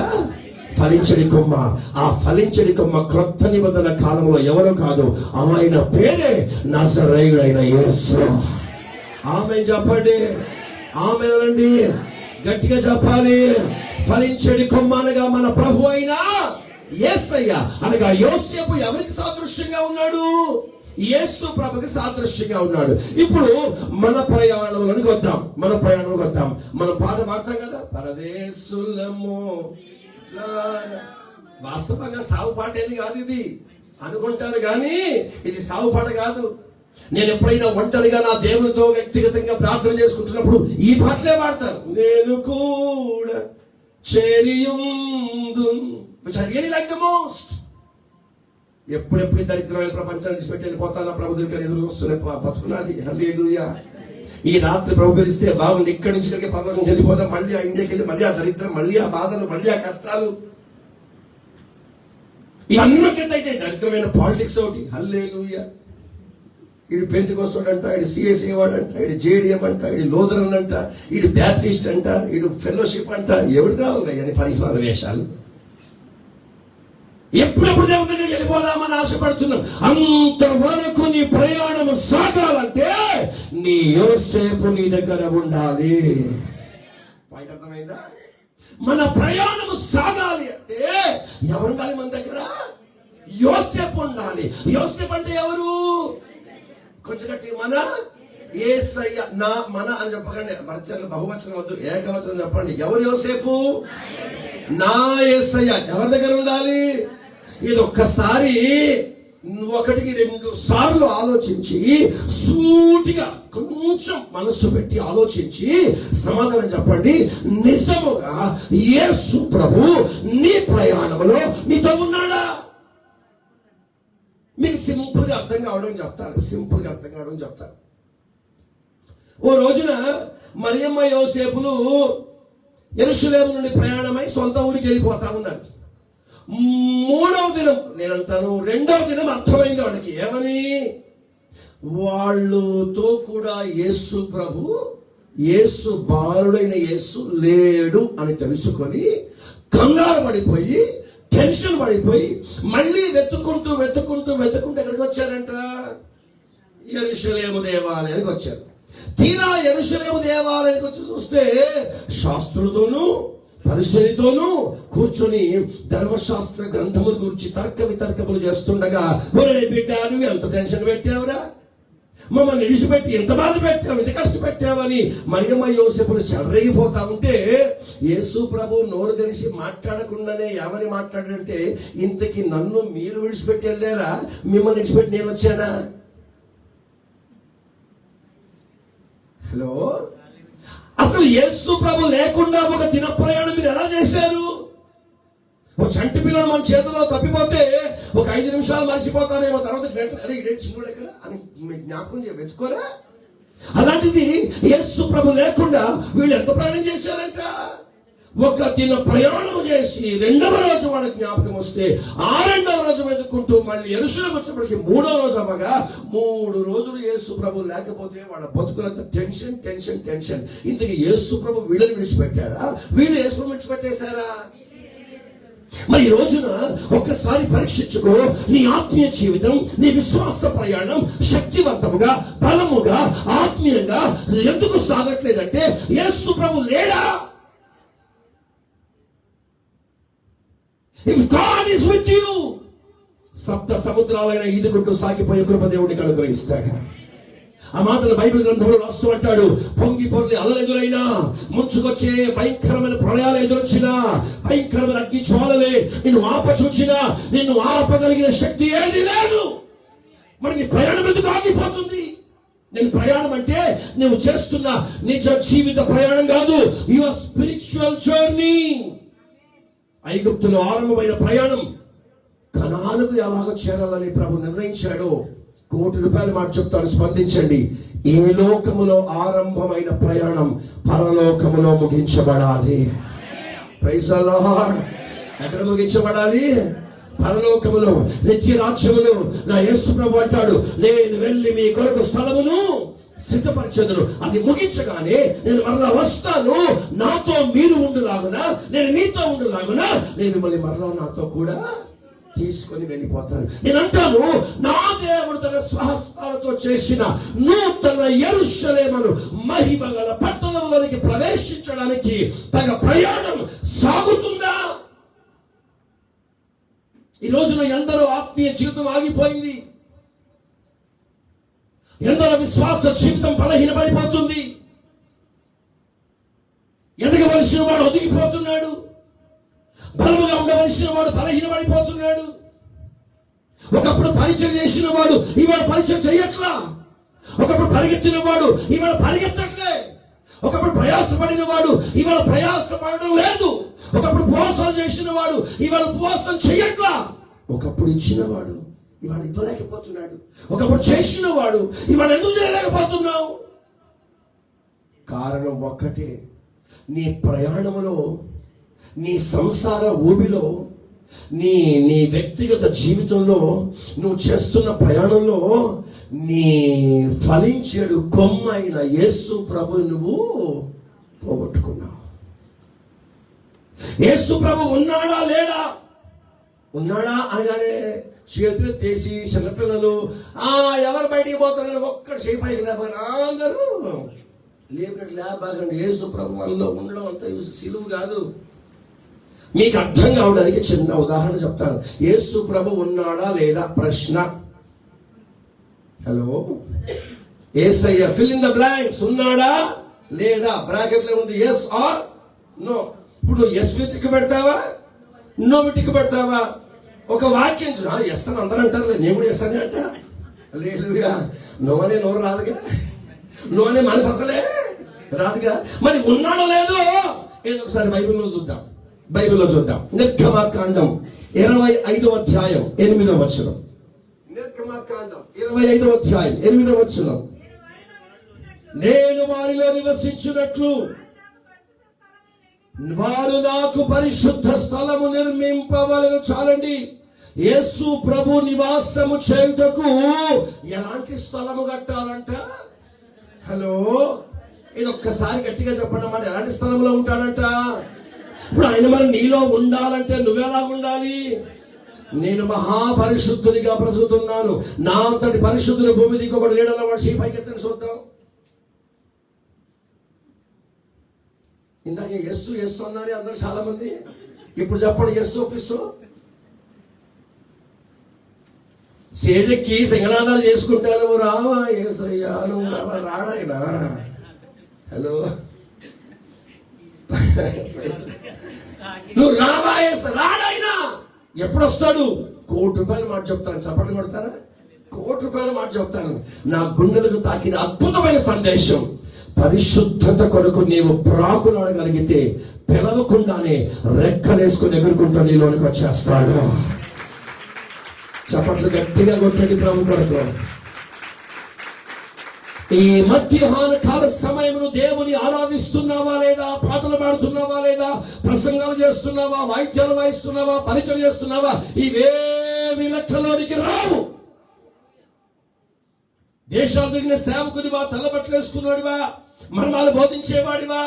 ఫలించడి కొమ్మ. ఆ ఫలించడి కొమ్మ క్రొత్త నిబంధన కాలంలో ఎవరు కాదు, ఆయన పేరే నజరేయుడైన యేసు. ఆమె చెప్పండి, ఆమె అనండి, గట్టిగా చెప్పాలి. ఫలించడి కొమ్మ అనగా మన ప్రభు అయిన యేసయ్య. అనగా యోసేపు ఎవరికి సాదృశ్యంగా ఉన్నాడు? యేసు ప్రభుకి సాదృశ్యంగా ఉన్నాడు. ఇప్పుడు మన ప్రయాణంలోనికి వద్దాం. మనం పాట పాడతాం కదా, పరదేశులము. వాస్తవంగా సాగు పాట ఏమి కాదు ఇది అనుకుంటారు, కానీ ఇది సాగు పాట కాదు. నేను ఎప్పుడైనా ఒంటరిగా నా దేవునితో వ్యక్తిగతంగా ప్రార్థన చేసుకుంటున్నప్పుడు ఈ పాటలే పాడతాను. నేను కూడా చేరియుందు, which I really like the most. ఎప్పుడెప్పుడు దరిద్రమైన ప్రపంచాన్ని విడిచిపెట్టి వెళ్ళిపోతాను, ప్రభు దగ్గర ఎదురు వస్తున్నాయి. బతుకున్నది. హల్లెలూయా. ఈ రాత్రి ప్రభు పిలిస్తే బాగుంది, ఇక్కడి నుంచి ఇక్కడికి పర్వతం వెళ్ళిపోదాం, మళ్ళీ ఆ ఇండియాకి వెళ్ళి మళ్ళీ ఆ దరిద్రం, మళ్ళీ ఆ బాధలు, మళ్ళీ ఆ కష్టాలు, ఇవన్నకైతే దరిద్రమైన పాలిటిక్స్ ఒకటి. హల్లెలూయా. ఈడు పెంతెకొస్తాడంట, ఈడు సిఎస్ఏ వాడంట, ఈడు జేడిఎం అంట, ఈడు లోదరన్ అంట, ఈడు బ్యాప్టిస్ట్ అంట, ఈడు ఫెలోషిప్ అంట. ఎవరిగా ఉన్నాయి అని పరిమాణ వేషాలు. ఎప్పుడెప్పుడు దేవుడి దగ్గరికి వెళ్ళిపోదామని ఆశపడుతున్నాం. అంతవరకు నీ ప్రయాణం సాగాలంటే నీ యోసేపు నీ దగ్గర ఉండాలి. పాయింట్ అర్థమైందా? మన ప్రయాణం సాగాలి అంటే ఎవరు ఉండాలి మన దగ్గర? యోసేపు ఉండాలి. యోసేపు అంటే ఎవరు? కొంచెం గట్టి, మన యేసయ్య. నా మన అని చెప్పకండి, మర్చాలి, బహువచనం వద్దు, ఏకవచనం చెప్పండి. ఎవరు యోసేపు? నా యేసయ్య. ఎవరి దగ్గర ఉండాలి? ఇది ఒక్కసారి 1-2 సార్లు ఆలోచించి, సూటిగా కొంచెం మనస్సు పెట్టి ఆలోచించి సమాధానం చెప్పండి. నిజముగా యేసు ప్రభు నీ ప్రయాణంలో నీతో ఉన్నాడా? మీకు సింపుల్ గా అర్థం కావడం చెప్తాను. ఓ రోజున మరియమ్మ యోసేపులు యెరూషలేము నుండి ప్రయాణమై సొంత ఊరికి వెళ్ళిపోతా ఉన్నారు. 3వ దినం, నేనంటాను 2వ దినం అర్థమైంది వాడికి. ఏమని? వాళ్ళతో కూడా యేసు ప్రభు, యేసు బాలుడైన యేసు లేడు అని తెలుసుకొని కంగారు పడిపోయి, టెన్షన్ పడిపోయి, మళ్ళీ వెతుక్కుంటూ ఎక్కడికి వచ్చారంట? యెరూషలేము దేవాలయానికి వచ్చారు. తీరా యెరూషలేము దేవాలయానికి వచ్చి చూస్తే శాస్త్రులతోనూ పరిశీలితోనూ కూర్చొని ధర్మశాస్త్ర గ్రంథముల గురించి తర్క వితర్కములు చేస్తుండగా, ఒరే బిడ్డ, నువ్వు ఎంత టెన్షన్ పెట్టావురా, మమ్మల్ని విడిచిపెట్టి ఎంత బాధ పెట్టావు, ఎంత కష్టపెట్టావని మరియమ్మ యోసేపులు చెలరేగిపోతా ఉంటే, యేసు ప్రభు నోరు తెరిచి మాట్లాడకుండానే ఎవరిని మాట్లాడంటే, ఇంతకి నన్ను మీరు విడిచిపెట్టి వెళ్ళారా, మిమ్మల్ని విడిచిపెట్టి నేను వచ్చానా? హలో, అసలు యేసు ప్రభు లేకుండా ఒక దిన ప్రయాణం మీరు ఎలా చేశారు? ఒక చంటి పిల్లలు మన చేతిలో తప్పిపోతే ఒక 5 నిమిషాలు మర్చిపోతానేమో, తర్వాత చిన్నోడు ఎక్కడ అని జ్ఞాపకం వెతుకోరా? అలాంటిది యేసు ప్రభు లేకుండా వీళ్ళు ఎంత ప్రయాణం చేశారంట? ఒక దిన ప్రయాణం చేసి రెండవ రోజు వాడి జ్ఞాపకం వస్తే ఆ రెండవ రోజు వెతుక్కుంటూ మళ్ళీ యెరూషలేము వచ్చినప్పటికీ మూడవ రోజు అవ్వగా 3 రోజులు యేసు ప్రభు లేకపోతే వాళ్ళ బతుకులంతా టెన్షన్ టెన్షన్ టెన్షన్. ఇంతకీ యేసు ప్రభు వీళ్ళని విడిచిపెట్టాడా, వీళ్ళు యేసు ప్రభు విడిచిపెట్టేశారా? మరి ఈ రోజున ఒక్కసారి పరీక్షించుకో. నీ ఆత్మీయ జీవితం, నీ విశ్వాస ప్రయాణం శక్తివంతముగా, బలముగా, ఆత్మీయంగా ఎందుకు సాగట్లేదంటే యేసు ప్రభు లేడా? If God is with you, సప్త సముద్రాలైన ఈదుకుంటూ సాగిపోయే కృప దేవుడికి అనుగ్రహిస్తాడు. ఆ మాటలు బైబిల్ గ్రంథంలో రాస్తూ అంటాడు, పొంగి పొర్లి అలలు ఎదురైనా, ముంచుకొచ్చే భయంకరమైన ప్రళయాలు ఎదురొచ్చినా, భయంకరమైన అగ్ని జ్వాలలే నిన్ను ఆపచూచినా, నిన్ను ఆపగలిగిన శక్తి ఏది లేదు. మరి నీ ప్రయాణం ఎందుకు ఆగిపోతుంది? నేను ప్రయాణం అంటే నువ్వు చేస్తున్న నిజ జీవిత ప్రయాణం కాదు, యువర్ స్పిరిచువల్ జర్నీ. ఐగుప్తులో ఆరంభమైన ప్రయాణం కనానుకు ఎలాగో చేరాలని ప్రభు నిర్ణయించాడో, ₹1,00,00,000 మాట చెప్తాను, స్పందించండి. ఏ లోకములో ఆరంభమైన ప్రయాణం పరలోకములో ముగించబడాలి. Praise the lord. ఎక్కడ ముగించబడాలి? పరలోకములో, నిత్య రాజ్యములో. నా యేసు ప్రభు అంటాడు, నేను వెళ్ళి మీ కొరకు స్థలమును సిద్ధపరచెదను. అది ముగించగానే నేను మరలా వస్తాను, నాతో మీరు ఉండులాగునా, నేను మీతో ఉండులాగునా, నేను మిమ్మల్ని మరలా నాతో కూడా తీసుకొని వెళ్ళిపోతాను. నేను అంటాను, నా దేవుడు తన స్వహస్తాలతో చేసిన నూతన యెరూషలేమును మహిమ గల పట్టణంలోనికి ప్రవేశించడానికి తగ ప్రయాణం సాగుతుందా? ఈ రోజున ఎందరో ఆత్మీయ జీవితం ఆగిపోయింది, ఎందరో విశ్వాస జీవితం బలహీనపడిపోతుంది, ఎదగవలసిన వాడు ఒదిగిపోతున్నాడు, బలముగా ఉండవలసిన వాడు బలహీనపడిపోతున్నాడు. ఒకప్పుడు పరిచయం చేసిన వాడు ఇవాళ పరిచయం చేయట్లా, ఒకప్పుడు పరిగెత్తిన వాడు ఇవాళ పరిగెత్తట్లే, ఒకప్పుడు ప్రయాసపడిన వాడు ఇవాళ ప్రయాసపడడం లేదు, ఒకప్పుడు ఉపవాసాలు చేసిన వాడు ఇవాళ ఉపవాసం చేయట్లా, ఒకప్పుడు ఇచ్చిన వాడు ఇవాళ ఇవ్వలేకపోతున్నాడు, ఒకప్పుడు చేసిన వాడు ఇవాళ ఎందుకు చేయలేకపోతున్నావు? కారణం ఒక్కటే, నీ ప్రయాణములో, నీ సంసార ఊబిలో, నీ వ్యక్తిగత జీవితంలో, నువ్వు చేస్తున్న ప్రయాణంలో నీ ఫలించేడు కొమ్మైన యేసు ప్రభు నువ్వు పోగొట్టుకున్నావు. యేసు ప్రభు ఉన్నాడా లేడా? ఉన్నాడా అనగానే చేతులు తీసి చిన్నపిల్లలు ఎవరు బయటికి పోతారని ఒక్కడు చేయి పైకి లేపగా అందరూ లేపినట్టు లేపాకండి. యేసు ప్రభు మనలో ఉండడం అంత సిలువు కాదు. మీకు అర్థం కావడానికి చిన్న ఉదాహరణ చెప్తాను. యేసు ప్రభు ఉన్నాడా లేదా ప్రశ్న. Hello, Yesayya fill in the blanks, ఉన్నాడా లేదా? బ్రాకెట్ లో ఉంది ఎస్ ఆర్ నో. ఇప్పుడు నువ్వు ఎస్ టిక్ పెడతావా, నో టిక్ పెడతావా? ఒక వాక్యం ఎస్ అని అందరూ అంటారు, నేను కూడా ఎస్ అని అంటా. హల్లెలూయా. నో అనే నోరు రాదుగా, నో అనే మనసు అసలే రాదుగా. మరి ఉన్నాడో లేదో ఏదో ఒకసారి బైబిల్లో చూద్దాం. నిర్గమకాండం 25వ అధ్యాయం 8వ వచనం. నిర్గమకాండం 25వ అధ్యాయం 8వ వచనం. నేను వారిలో నివసించినట్లు వారు నాకు పరిశుద్ధ స్థలము నిర్మింపవలెను. చాలండి. యేసు ప్రభు నివాసము చేయుటకు ఎలాంటి స్థలము కట్టాలంట? హలో, ఇది ఒక్కసారి గట్టిగా చెప్పండి అన్నమాట. ఎలాంటి స్థలంలో ఉంటాడంట? ఇప్పుడు ఆయన మరి నీలో ఉండాలంటే నువ్వెలా ఉండాలి? నేను మహాపరిశుద్ధునిగా బ్రతుకుతున్నాను, నా అంతటి పరిశుద్ధుని భూమి దిక్కొకటి లేడన్న వాడు చేయి పైకెత్తని చూద్దాం. ఇందాక ఎస్సు అన్నారు అందరు చాలా మంది. ఇప్పుడు చెప్పండి ఎస్సు పిస్సు. సేజెక్కి సింగనాదాలు చేసుకుంటాను, రావా ఏసయ్యా, నువ్వు రావా, రాడాయినా. హలో, నువ్వు రావా రాడాయినా. ఎప్పుడు వస్తాడు? ₹1,00,00,000 మాట చెప్తాను. చప్పట్లు కొడతారా? ₹1,00,00,000 మాట చెప్తాను. నా గుండెలకు తాకిన అద్భుతమైన సందేశం. పరిశుద్ధత కొరకు నీవు ప్రాకులాడగలిగితే పిలవకుండానే రెక్కలేసుకుని ఎగురుకుంటూ నీలోనికి వచ్చేస్తాడు. చప్పట్లు గట్టిగా కొట్టండి ప్రభు కొరకు. ఈ మధ్యాహ్న కాల సమయమును దేవుని ఆరాధిస్తున్నావా లేదా? పాటలు పాడుతున్నావా లేదా? ప్రసంగాలు చేస్తున్నావా? వాయిద్యాలు వాయిస్తున్నావా? పరిచయం చేస్తున్నావా? ఇవేమి లెక్కలోనికి రావు. దేశాలు తిరిగిన సేవకుడివా? తెల్లబట్టలు వేసుకున్నాడివా? మర్మాలు బోధించేవాడివా?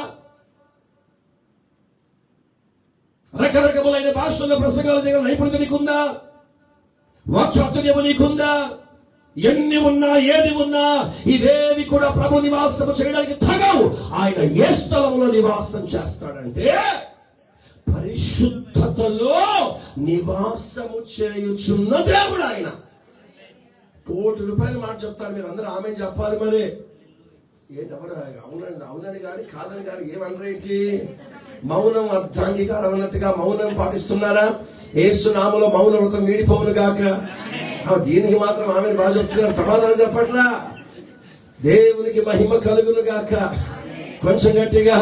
రకరకములైన భాషల్లో ప్రసంగాలు చేయగల నైపుణ్యత నీకుందా? వాక్చాతుర్యము నీకుందా? ఎన్ని ఉన్నా ఏది ఉన్నా ఇవేవి కూడా ప్రభు నివాసము చేయడానికి తగవు. ఆయన ఏ స్థలంలో నివాసం చేస్తాడంటే పరిశుద్ధతలో నివాసము చేయుచున్న దేవుడు ఆయన. ₹1,00,00,000 మాట చెప్తారు, మీరు అందరూ ఆమె చెప్పాలి. మరి ఏంటి ఎవరు అవునని కానీ కాదని కానీ ఏమనరేంటి? మౌనం అర్ధాంగీకారం అన్నట్టుగా మౌనం పాటిస్తున్నారా? యేసు నామములో మౌన వ్రతం వీడిపోవును గాక. దీనికి మాత్రం ఆమె బాగా చెప్తున్నారు, సమాధానం చెప్పట్లా. దేవునికి మహిమ కలుగును గాక. కొంచెం గట్టిగా.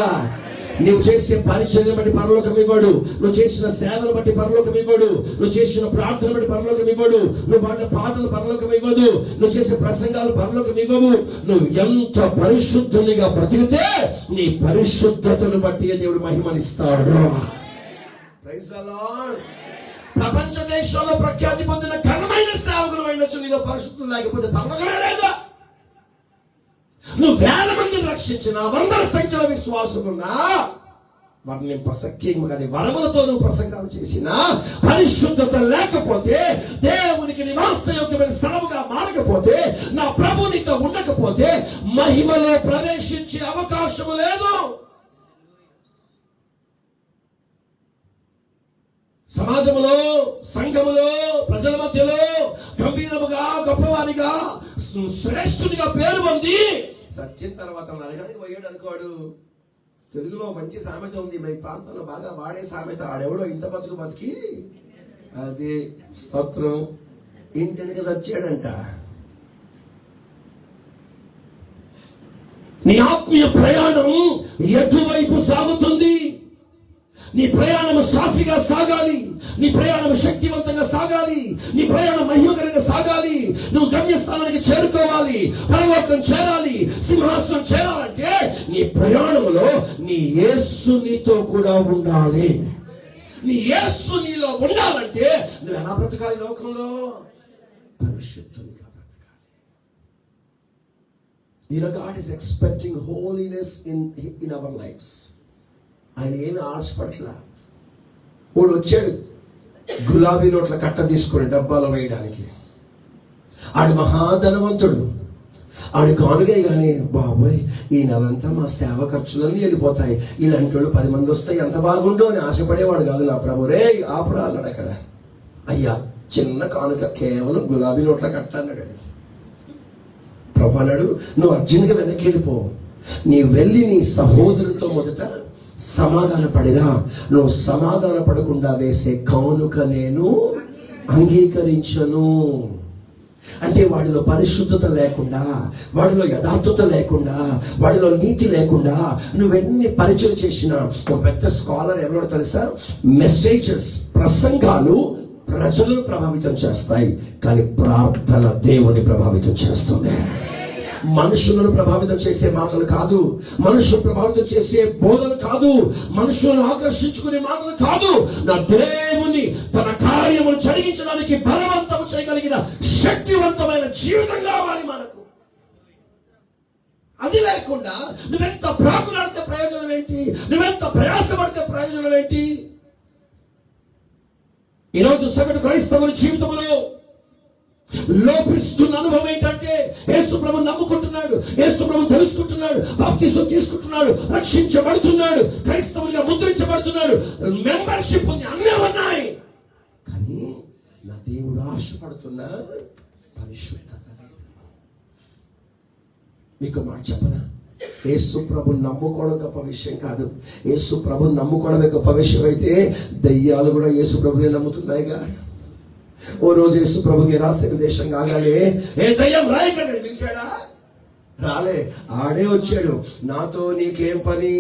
నువ్వు చేసే పరిచర్యను బట్టి పరలోకం ఇవ్వడు, నువ్వు చేసిన సేవను బట్టి పరలోకం ఇవ్వడు, నువ్వు చేసిన ప్రార్థన బట్టి పరలోకం ఇవ్వడు, నువ్వు పాడిన పాటలు పరలోకం ఇవ్వదు, నువ్వు చేసే ప్రసంగాలు పరలోకం ఇవ్వవు. నువ్వు ఎంత పరిశుద్ధునిగా బ్రతికితే నీ పరిశుద్ధతను బట్టి దేవుడు మహిమనిస్తాడు. Praise the lord. ప్రపంచ దేశాల్లో ప్రఖ్యాతి పొందిన ఘనమైన సేవకులు అయినచ్చు, నీలో పరిశుద్ధం లేకపోతే పరలోకమే లేదు. నువ్వు 1000 మందిని రక్షించిన, 100 సంఖ్యలో విశ్వాసులున్నా, వర్ణింపశక్యంగా వరములతో నువ్వు ప్రసంగాలు చేసినా పరిశుద్ధత లేకపోతే, దేవునికి నివాసయోగ్యమైన స్థలముగా మారకపోతే, నా ప్రభు నీతో ఉండకపోతే మహిమలో ప్రవేశించే అవకాశము లేదు. సమాజములో, సంఘములో, ప్రజల మధ్యలో గంభీరముగా, గొప్పవారిగా, శ్రేష్ఠునిగా పేరు పొంది సత్యం తర్వాత నరకానికి పోయాడు అనుకోడు. తెలుగులో మంచి సామెత ఉంది, మీ ప్రాంతంలో బాగా వాడే సామెత. ఆడెవడో ఇంత బతికి అది స్తోత్రం ఇంటికి చచ్చాడంట. నీ ఆత్మీయ ప్రయాణం ఎటువైపు సాగుతుంది? నీ ప్రయాణం సాఫీగా సాగాలి, నీ ప్రయాణం శక్తివంతంగా సాగాలి, నీ ప్రయాణం మహిమకరంగా సాగాలి. నువ్వు గమ్యస్థానానికి చేరుకోవాలి, పరలోకం చేరాలి, సింహాసనం చేరాలంటే నీ ప్రయాణంలో నీ యేసు నీతో కూడా ఉండాలి. నీ యేసు నీలో ఉండాలంటే నువ్వు ఎలా బ్రతకాలి? లోకంలో పరిశుద్ధంగా బ్రతకాలి. God is expecting holiness in our lives. ఆయన ఏమి ఆశపట్ల. వాడు వచ్చాడు గులాబీ నోట్ల కట్ట తీసుకొని డబ్బాలో వేయడానికి. ఆడు మహాధనవంతుడు. ఆడు కానుగా కానీ బాబోయ్ ఈ నెలంతా మా సేవ ఖర్చులన్నీ వెళ్ళిపోతాయి, ఇలాంటి వాళ్ళు 10 మంది వస్తాయి ఎంత బాగుండో అని ఆశపడేవాడు కాదు. నా ప్రభు రే ఆపురా అన్నాడు. అక్కడ అయ్యా చిన్న కానుక కేవలం గులాబీ నోట్ల కట్ట అన్నాడు. ప్రభు అన్నాడు, నువ్వు అర్జెంట్గా వెనక్కి వెళ్ళిపో, నీ వెళ్ళి నీ సహోదరుతో మొదట సమాధాన పడినా, నువ్వు సమాధాన పడకుండా వేసే కానుక నేను అంగీకరించను. అంటే వాడిలో పరిశుద్ధత లేకుండా, వాడిలో యథార్థత లేకుండా, వాడిలో నీతి లేకుండా నువ్వెన్ని పరిచయం చేసినా, ఒక పెద్ద స్కాలర్ ఎవరో తెలుసా, మెసేజెస్ ప్రసంగాలు ప్రజలను ప్రభావితం చేస్తాయి, కానీ ప్రార్థన దేవుని ప్రభావితం చేస్తుంది. మనుషులను ప్రభావితం చేసే మాటలు కాదు, మనుషులను ప్రభావితం చేసే బోధలు కాదు, మనుషులను ఆకర్షించుకునే మాటలు కాదు. నా దేవుని తన కార్యములు జరిగించడానికి బలవంతం చేయగలిగిన శక్తివంతమైన జీవితం కావాలి మనకు. అది లేకుండా నువ్వెంత ప్రాకులాడితే ప్రయోజనం ఏంటి? నువ్వెంత ప్రయాసపడితే ప్రయోజనం ఏంటి? ఈరోజు సగటు క్రైస్తవుల జీవితంలో లోపిస్తున్న అనుభవం ఏంటంటే, యేసు ప్రభు నమ్ముకుంటున్నాడు, యేసు ప్రభు తెలుసుకుంటున్నాడు, బాప్తిసం తీసుకుంటున్నాడు, రక్షించబడుతున్నాడు, క్రైస్తవునిగా ముద్రించబడుతున్నాడు, మెంబర్షిప్ ఉంది, అన్నీ ఉన్నాయి, కానీ నా దేవుడు ఆశపడుతున్న పరిశుద్ధత లేదు. మీకు మాట చెప్పనా, యేసు ప్రభు నమ్ముకోవడం గొప్ప విషయం కాదు. యేసు ప్రభు నమ్ముకోవడమే గొప్ప విషయం అయితే దయ్యాలు కూడా యేసు ప్రభుని నమ్ముతున్నాయిగా. ఓ రోజు యేసు ప్రభుకి రాసిన దేశం కాగానే ఏ దయ్యం రాయక్కడ పిలిచాడా? రాలే, ఆడే వచ్చాడు. నాతో నీకేం పని?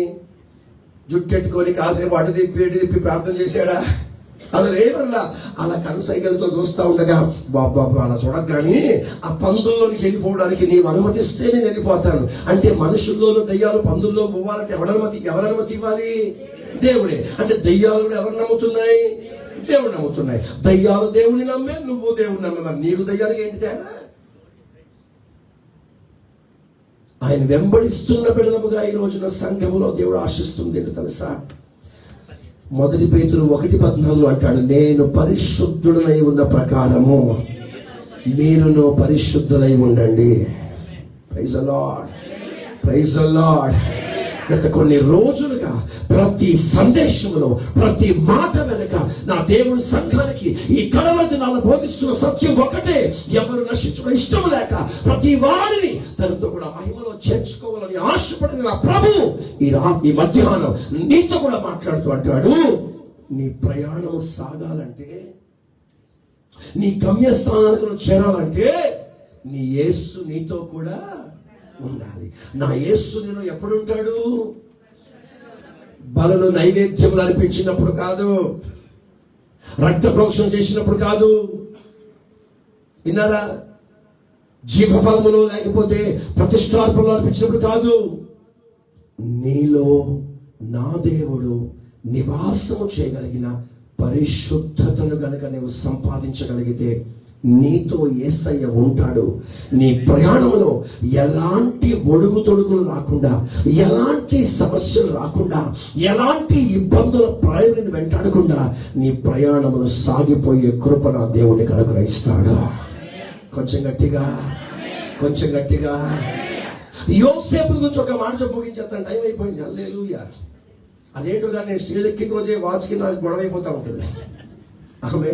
జుట్టెట్టుకొని కాసేపు అటు తిప్పి ప్రార్థన చేశాడా? అసలు ఏమన్నా అలా కనుసైగలతో చూస్తా ఉండగా బాబు అలా చూడగానే ఆ పందుల్లోనికి వెళ్ళిపోవడానికి నీవు అనుమతిస్తే నేను వెళ్ళిపోతాను అంటే మనుషుల్లోనూ దయ్యాలు పందుల్లో పోవాలంటే ఎవరనుమతి ఇవ్వాలి? దేవుడే. అంటే దయ్యాలు కూడా ఎవరు నమ్ముతున్నాయి? దేవుడు నమ్ముతున్నాయి. దయ్యాలు దేవుని నమ్మే, నువ్వు దేవుని నమ్మే, మరి నీకు దయ్యానికి ఏంటి తేడా? ఆయన వెంబడిస్తున్న బిడ్డలముగా ఈ రోజున సంఘములో దేవుడు ఆశిస్తుంది ఏంటో తెలుసా? 1 పేతురు 1:14 అంటాడు, నేను పరిశుద్ధుడనై ఉన్న ప్రకారము మీరును పరిశుద్ధులై ఉండండి. Praise the lord, praise the lord. గత కొన్ని రోజులుగా ప్రతి సందేశంలో ప్రతి మాట వెనక నా దేవుడి సంఘానికి ఈ కడవరి దినాల్లో బోధిస్తున్న సత్యం ఒక్కటే, ఎవరు నశించడం ఇష్టం లేక ప్రతి వారిని తనతో కూడా మహిమలో చేర్చుకోవాలని ఆశపడిన నా ప్రభు ఈ మధ్యాహ్నం నీతో కూడా మాట్లాడుతూ అంటాడు, నీ ప్రయాణం సాగాలంటే, నీ గమ్యస్థానానికి నువ్వు చేరాలంటే నీ యేసు నీతో కూడా ఉండాలి. నా యేసు నేను ఎప్పుడుంటాడు? బలులు నైవేద్యములు అర్పించినప్పుడు కాదు, రక్త ప్రోక్షణ చేసినప్పుడు కాదు, విన్నారా? జీవఫలములు లేకపోతే ప్రతిష్టార్పణలు అర్పించినప్పుడు కాదు. నీలో నా దేవుడు నివాసము చేయగలిగిన పరిశుద్ధతను గనుక నీవు సంపాదించగలిగితే నీతో యేసయ్య ఉంటాడు. నీ ప్రయాణంలో ఎలాంటి ఒడుగు తొడుగులు రాకుండా, ఎలాంటి సమస్యలు రాకుండా, ఎలాంటి ఇబ్బందుల ప్రయోజనం వెంటాడకుండా నీ ప్రయాణములు సాగిపోయే కృప నా దేవునికి అనుగ్రహిస్తాడు. కొంచెం గట్టిగా, కొంచెం గట్టిగా. యోసేపు గురించి ఒక మాట ముగించేస్తాను, టైం అయిపోయింది. హల్లెలూయా. అదేంటో కానీ నేను స్టేజ్ ఎక్కిన రోజే వాచ్కి నాకు గొడవ అయిపోతా ఉంటుంది. ఆమె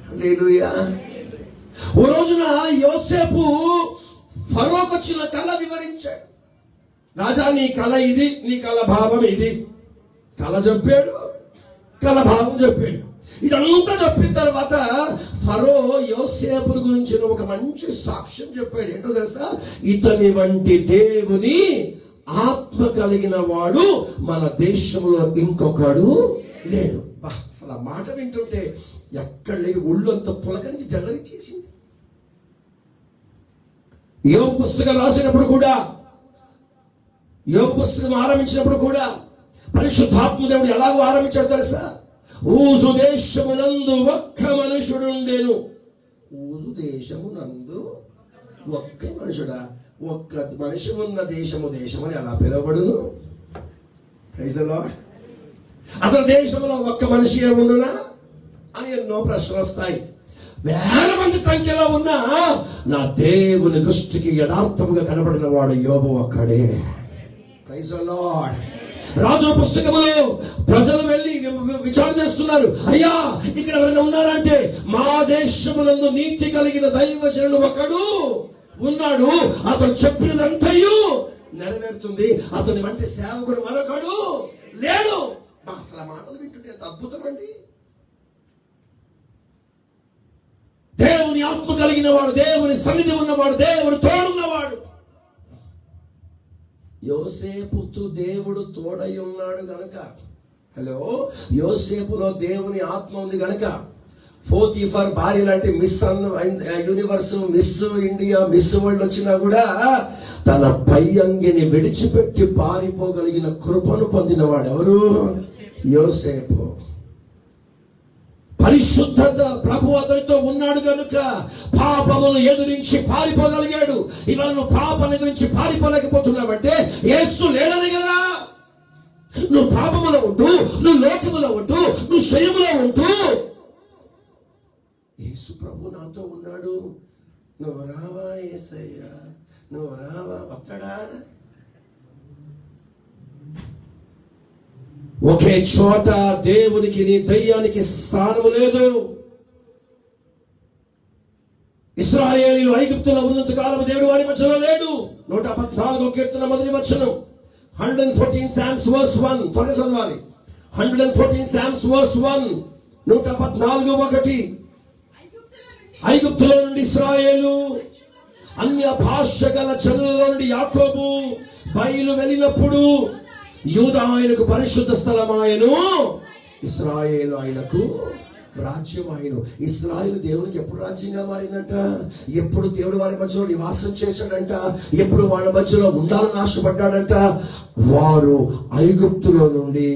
హల్లెలూయా. ఓ రోజున యోసేపు ఫరోకు వచ్చిన కళ వివరించాడు. రాజా, నీ కళ ఇది, నీ కళ భావం ఇది. కళ చెప్పాడు, కళ భావం చెప్పాడు. ఇదంతా చెప్పిన తర్వాత ఫరో యోసేపు గురించి ఒక మంచి సాక్ష్యం చెప్పాడు. ఏంటో తెలుసా? ఇతని వంటి దేవుని ఆత్మ కలిగిన వాడు మన దేశంలో ఇంకొకడు లేడు. అసలు ఆ మాట వింటుంటే ఎక్కడ లేని ఒళ్ళంతా పులకరించి జల్లరించేసింది. యోబు పుస్తకం రాసినప్పుడు కూడా, యోబు పుస్తకం ఆరంభించినప్పుడు కూడా పరిశుద్ధాత్మ దేవుడు ఎలాగో ఆరంభించాడు తెలుసా? ఊజు దేశమునందు ఒక్క మనుషుడుండెను. ఊజు దేశమునందు ఒక్క మనుషుడా? ఒక్క మనిషి ఉన్న దేశము అని ఎలా పిలువబడును? Praise the lord. అసలు దేశంలో ఒక్క మనిషి ఏముండునా అని ఎన్నో ప్రశ్నలు వస్తాయి. వేల మంది సంఖ్యలో ఉన్న నా దేవుని దృష్టికి యథార్థముగా కనబడిన వాడు యోబు ఒక్కడే. Praise the lord. రాజుల పుస్తకములో ప్రజలు వెళ్ళి విచారణ చేస్తున్నారు, అయ్యా ఇక్కడ ఎవరైనా ఉన్నారంటే మా దేశమునందు నీతి కలిగిన దైవజనుడు ఒకడు ఉన్నాడు, అతను చెప్పినదంతయు నెరవేరుతుంది, అతని వంటి సేవకుడు మరొకడు లేడు. అసలు మాటలు వింటుంటే అద్భుతం అండి. దేవుని ఆత్మ కలిగిన వాడు, దేవుని సన్నిధి ఉన్నవాడు, దేవుడు తోడున్నవాడు. యోసేపుతో దేవుడు తోడై ఉన్నాడు గనక, హలో, యోసేపులో దేవుని ఆత్మ ఉంది గనక పోతీఫర్ భార్య లాంటి miss universe, miss India, miss world వచ్చినా కూడా తన పై అంగిని విడిచిపెట్టి పారిపోగలిగిన కృపను పొందినవాడు ఎవరు? యోసేపు. పరిశుద్ధత ప్రభు అతనితో ఉన్నాడు కనుక పాపమును ఎదిరించి పారిపోగలిగాడు. ఇవాళ నువ్వు పాపను ఎదిరించి పారిపోలేకపోతున్నావంటే యేసు లేడని కదా. నువ్వు పాపములో ఉంటూ, నువ్వు లోకములో ఉంటూ, నువ్వు శయములో ఉంటూ యేసు ప్రభు నాతో ఉన్నాడు, నువ్వు రావా యేసయ్యా, నువ్వు రావా, వస్తాడా? ఒకే చోట దేవునికి నీ దయ్యానికి స్థానము లేదు. ఇశ్రాయేలీయులు ఐగుప్తులో ఉన్నంత కాలం దేవుడు వారి మధ్యలో లేడు. 114వ కీర్తన మొదటి వచనం, 114 Psalms verse 1, త్వరగా చదవాలి. 114 Psalms verse 1, 114:1. ఐగుప్తులో నుండి ఇశ్రాయేలు, అన్య భాష గల జనులలో నుండి యాకోబు బయలు వెళ్ళినప్పుడు యూదా ఆయనకు పరిశుద్ధ స్థలమాయను. ఇశ్రాయేలు ఆయనకు రాజ్యం ఆయన. ఇశ్రాయేలు దేవునికి ఎప్పుడు రాజ్యంగా మారిందంట? ఎప్పుడు దేవుడు వారి మధ్యలో నివాసం చేశాడంట? ఎప్పుడు వాళ్ళ మధ్యలో ఉండాలని ఆశపడ్డాడంట? వారు ఐగుప్తులో నుండి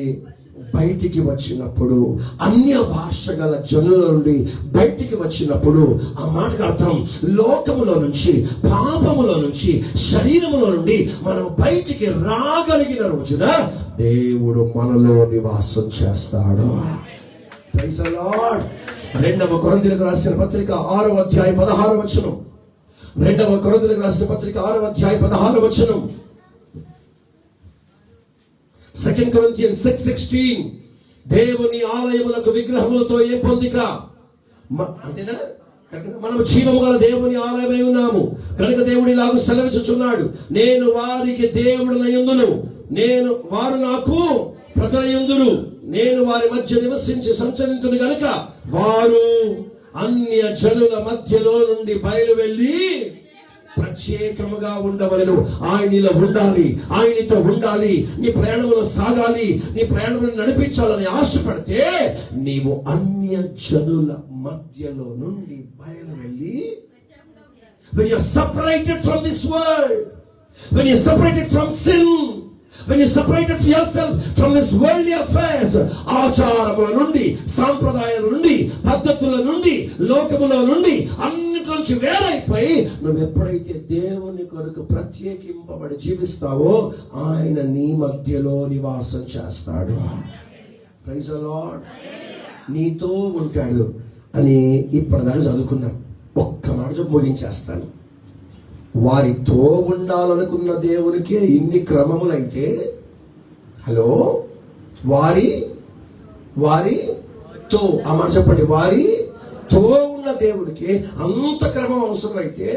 బయటికి వచ్చినప్పుడు, అన్య భాష గల జనుల నుండి బయటికి వచ్చినప్పుడు, ఆ మాటకు అర్థం లోకములో నుంచి, పాపములో నుంచి, శరీరములో నుండి మనం బయటికి రాగలిగిన రోజున దేవుడు మనలో నివాసం చేస్తాడు. Praise the lord. 2వ కొరింథీయులకు రాసిన పత్రిక 6వ అధ్యాయం 16వ వచనం. 2వ కొరింథీయులకు రాసిన పత్రిక 6వ అధ్యాయం 16వ వచనం. 2 Corinthians 6:16. దేవుని ఆలయములకు విగ్రహములతో ఏ పొందిక? అంతేనా? మనము జీవము గల దేవుని ఆలయమై ఉన్నాము కనుక దేవుడు ఇలాగ సెలవిచ్చుచున్నాడు, నేను వారికి దేవుడనయుందును, వారు నాకు ప్రజలయుందురు, నేను వారి మధ్య నివసించి సంచరించును గనుక వారు అన్య జనుల మధ్యలో నుండి బయలు వెళ్ళి ప్రత్యేకముగా ఉండవలను. ఆయనలో ఉండాలి, ఆయనతో ఉండాలి, నీ ప్రయాణంలో సాగాలి, నీ ప్రయాణంలో నడిపించాలని ఆశపడితే నీవు అన్య జనుల మధ్యలో నుండి బయలు వెళ్ళి, when you are separated from this world, when you are separated from sin, when you separated yourself from this worldly affairs, ఆచారముల నుండి, సాంప్రదాయాల నుండి, పద్ధతుల నుండి, లోకముల నుండి, అన్నిటి నుంచి వేరైపోయి నువ్వు ఎప్పుడైతే దేవుని కొరకు ప్రత్యేకింపబడి జీవిస్తావో ఆయన నీ మధ్యలో నివాసం చేస్తాడు. Praise the lord. నీతో ఉంటాడు అని ఇప్పటిదాకా చదువుకున్నాం. ఒక్క మాట ముగించేస్తాను. వారితో ఉండాలనుకున్న దేవునికే ఇన్ని క్రమములైతే, హలో, వారితో, ఆ మాట చెప్పండి, వారితో ఉన్న దేవునికి అంత క్రమం అవసరమైతే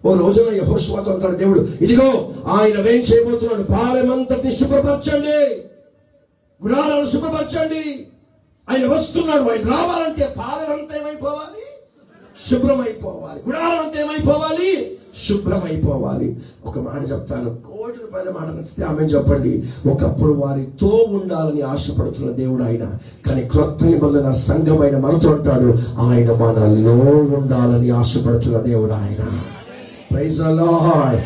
ఓ రోజున యెహోషువతో అంటాడు దేవుడు, ఇదిగో ఆయన ఏం చేయబోతున్నాడు, పాలెమంతటిని శుభ్రపరచండి, గుడారాలను శుభ్రపరచండి. ఆయన వస్తున్నాడు. ఆయన రావాలంటే పాలెమంతా ఏమైపోవాలి? శుభ్రమైపోవాలి. గుడారాలంతా ఏమైపోవాలి? శుభ్రమైపోవాలి. ఒక మాట చెప్తాను, కోటి రూపాయల మాట నచ్చితే ఆమె చెప్పండి. ఒకప్పుడు వారితో ఉండాలని ఆశపడుతున్న దేవుడు ఆయన, కానీ క్రొత్త నిబంధన సంఘమైన మనతో అంటాడు, ఆయన మనలో ఉండాలని ఆశపడుతున్న దేవుడు ఆయన. Praise the lord.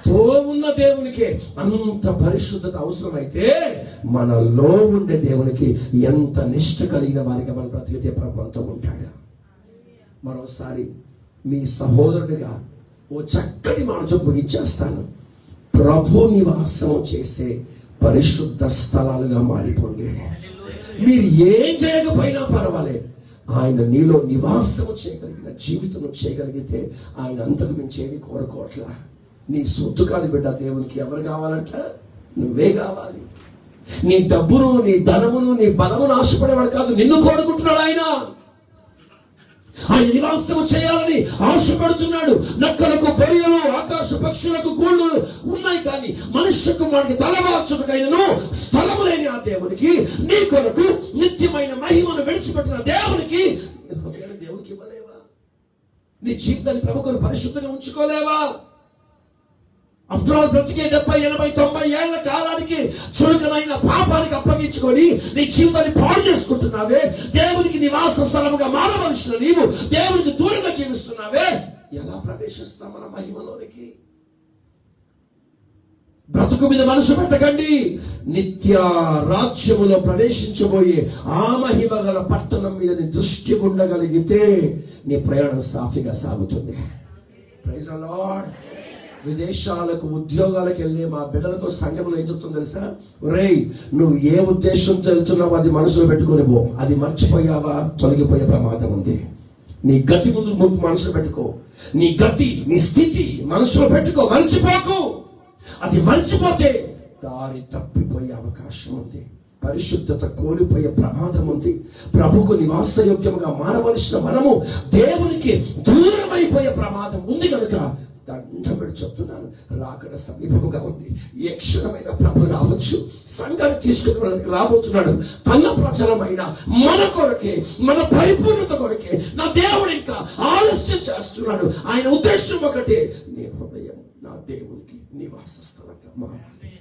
తో ఉన్న దేవునికి అంత పరిశుద్ధత అవసరమైతే మనలో ఉండే దేవునికి ఎంత నిష్ఠ కలిగిన వారిగా మన బ్రతికితే ప్రభుత్వం ఉంటాడు. మరోసారి మీ సహోదరుడిగా ఓ చక్కటి మాట ముగించేస్తాను. ప్రభు నివాసం చేసే పరిశుద్ధ స్థలాలుగా మారిపోండి. మీరు ఏం చేయకపోయినా పర్వాలేదు, ఆయన నీలో నివాసం చేయగలిగిన జీవితం చేయగలిగితే ఆయన అంతకు మించేది కోరుకోవట్లా. నీ సొత్తు కాదు బిడ్డ, దేవునికి ఎవరు కావాలంట? నువ్వే కావాలి. నీ డబ్బును, నీ ధనమును, నీ బలమును ఆశపడేవాడు కాదు, నిన్ను కోరుకుంటున్నాడు ఆయన. ఆయన నివాసం చేయాలని ఆశపడుతున్నాడు. నక్కలకు, బొరియలు, ఆకాశ పక్షులకు గూళ్ళు ఉన్నాయి, కానీ మనుష్య కుమారుడికి తలవాల్చుటకైనను స్థలము లేని ఆ దేవునికి, నీ కొరకు నిత్యమైన మహిమను విడిచిపెట్టిన దేవునికి దేవునికి ఇవ్వలేవా? నీ జీవితాన్ని ప్రభు కొరకు పరిశుద్ధంగా ఉంచుకోలేవా? ఆఫ్టర్ ఆల్ బ్రతికే 70, 80, 90 ఏళ్ల కాలానికి చురుకనైన పాపానికి అప్పగించుకొని నీ జీవితాన్ని పాడు చేసుకుంటున్నావే. దేవునికి నివాస స్థలముగా మారవలసిన నీవు దేవునికి దూరంగా జీవిస్తున్నావే. ఎలా ప్రవేశిస్తాం మన మహిమలోనికి? బ్రతుకు మీద మనసు పెట్టకండి. నిత్య రాజ్యములో ప్రవేశించబోయే ఆ మహిమ గల పట్టణం మీద నీ దృష్టి ఉండగలిగితే నీ ప్రయాణం సాఫీగా సాగుతుంది. Praise the lord. విదేశాలకు ఉద్యోగాలకు వెళ్ళే మా బిడ్డలతో సంఘంలో ఏం చెప్తుందో తెలుసా? రేయ్, నువ్వు ఏ ఉద్దేశంతో వెళ్తున్నావో అది మనసులో పెట్టుకొని పో. అది మర్చిపోయావా, తొలగిపోయే ప్రమాదం ఉంది. నీ గతి ముందు మనసులో పెట్టుకో. నీ గతి, నీ స్థితి మనసులో పెట్టుకో, మర్చిపోకు. అది మర్చిపోతే దారి తప్పిపోయే అవకాశం ఉంది. పరిశుద్ధత కోల్పోయే ప్రమాదం ఉంది. ప్రభుకు నివాసయోగ్యంగా మారవలసిన మనము దేవునికి దూరమైపోయే ప్రమాదం ఉంది. కనుక దండబడి చెప్తున్నాను, రాకడ సమీపముగా ఉంది. ఏ క్షణమైన ప్రభు రావచ్చు, సంఘాన్ని తీసుకుని రాబోతున్నాడు. తన ప్రజలమైన మన కొరకే, మన పరిపూర్ణత కొరకే నా దేవుడు ఇంకా ఆలస్యం చేస్తున్నాడు. ఆయన ఉద్దేశం ఒకటే, నీ హృదయం నా దేవునికి నివాస స్థలంగా మారాలి.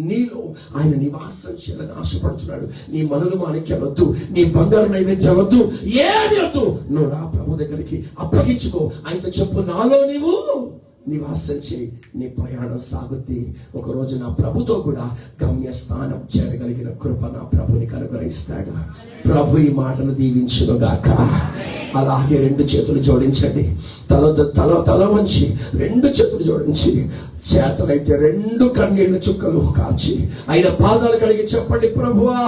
నీలో ఆయన నివాసం చేయాలని ఆశపడుతున్నాడు. నీ మనులు మాణిక్యాలొద్దు, నీ బంగారు నైవేద్యాలొద్దు, ఏమి వద్దు. నువ్వు రా ప్రభు దగ్గరికి అప్పగించుకో. ఆయనతో చెప్పు, నాలో నీవు నివాసం చేయి, నీ ప్రయాణం సాగుద్ది. ఒకరోజు నా ప్రభుతో కూడా గమ్యస్థానం చేరగలిగిన కృప నా ప్రభుని అనుగ్రహిస్తాడు. ప్రభు ఈ మాటను దీవించునుగాక. అలాగే రెండు చేతులు జోడించండి, తల వంచి రెండు చేతులు జోడించి, చేతనైతే రెండు కన్నీళ్ల చుక్కలు కార్చి ఆయన పాదాలు కడిగి చెప్పండి, ప్రభువా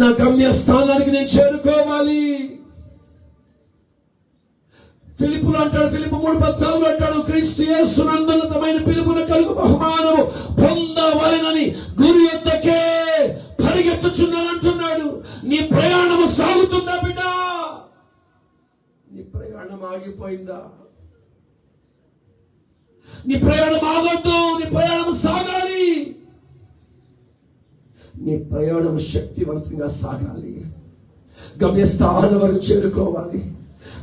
నా గమ్యస్థానానికి నేను చేరుకోవాలి. ఫిలిప్పులు అంటాడు, ఫిలిప్పు 3:14 అంటాడు, క్రీస్తు యేసునందున్నతమైన పిలుపున కలుగు బహుమానము పొందవలెనని గురి యొద్దకే పరిగెత్తుచున్నాను అంటున్నాడు. నీ ప్రయాణము సాగుతుందా బిడ్డ? నీ ప్రయాణం ఆగిపోయిందా? నీ ప్రయాణం ఆగొద్దు, నీ ప్రయాణం సాగాలి. నీ ప్రయాణం శక్తివంతంగా సాగాలి. గమ్యస్థానం వరకు చేరుకోవాలి.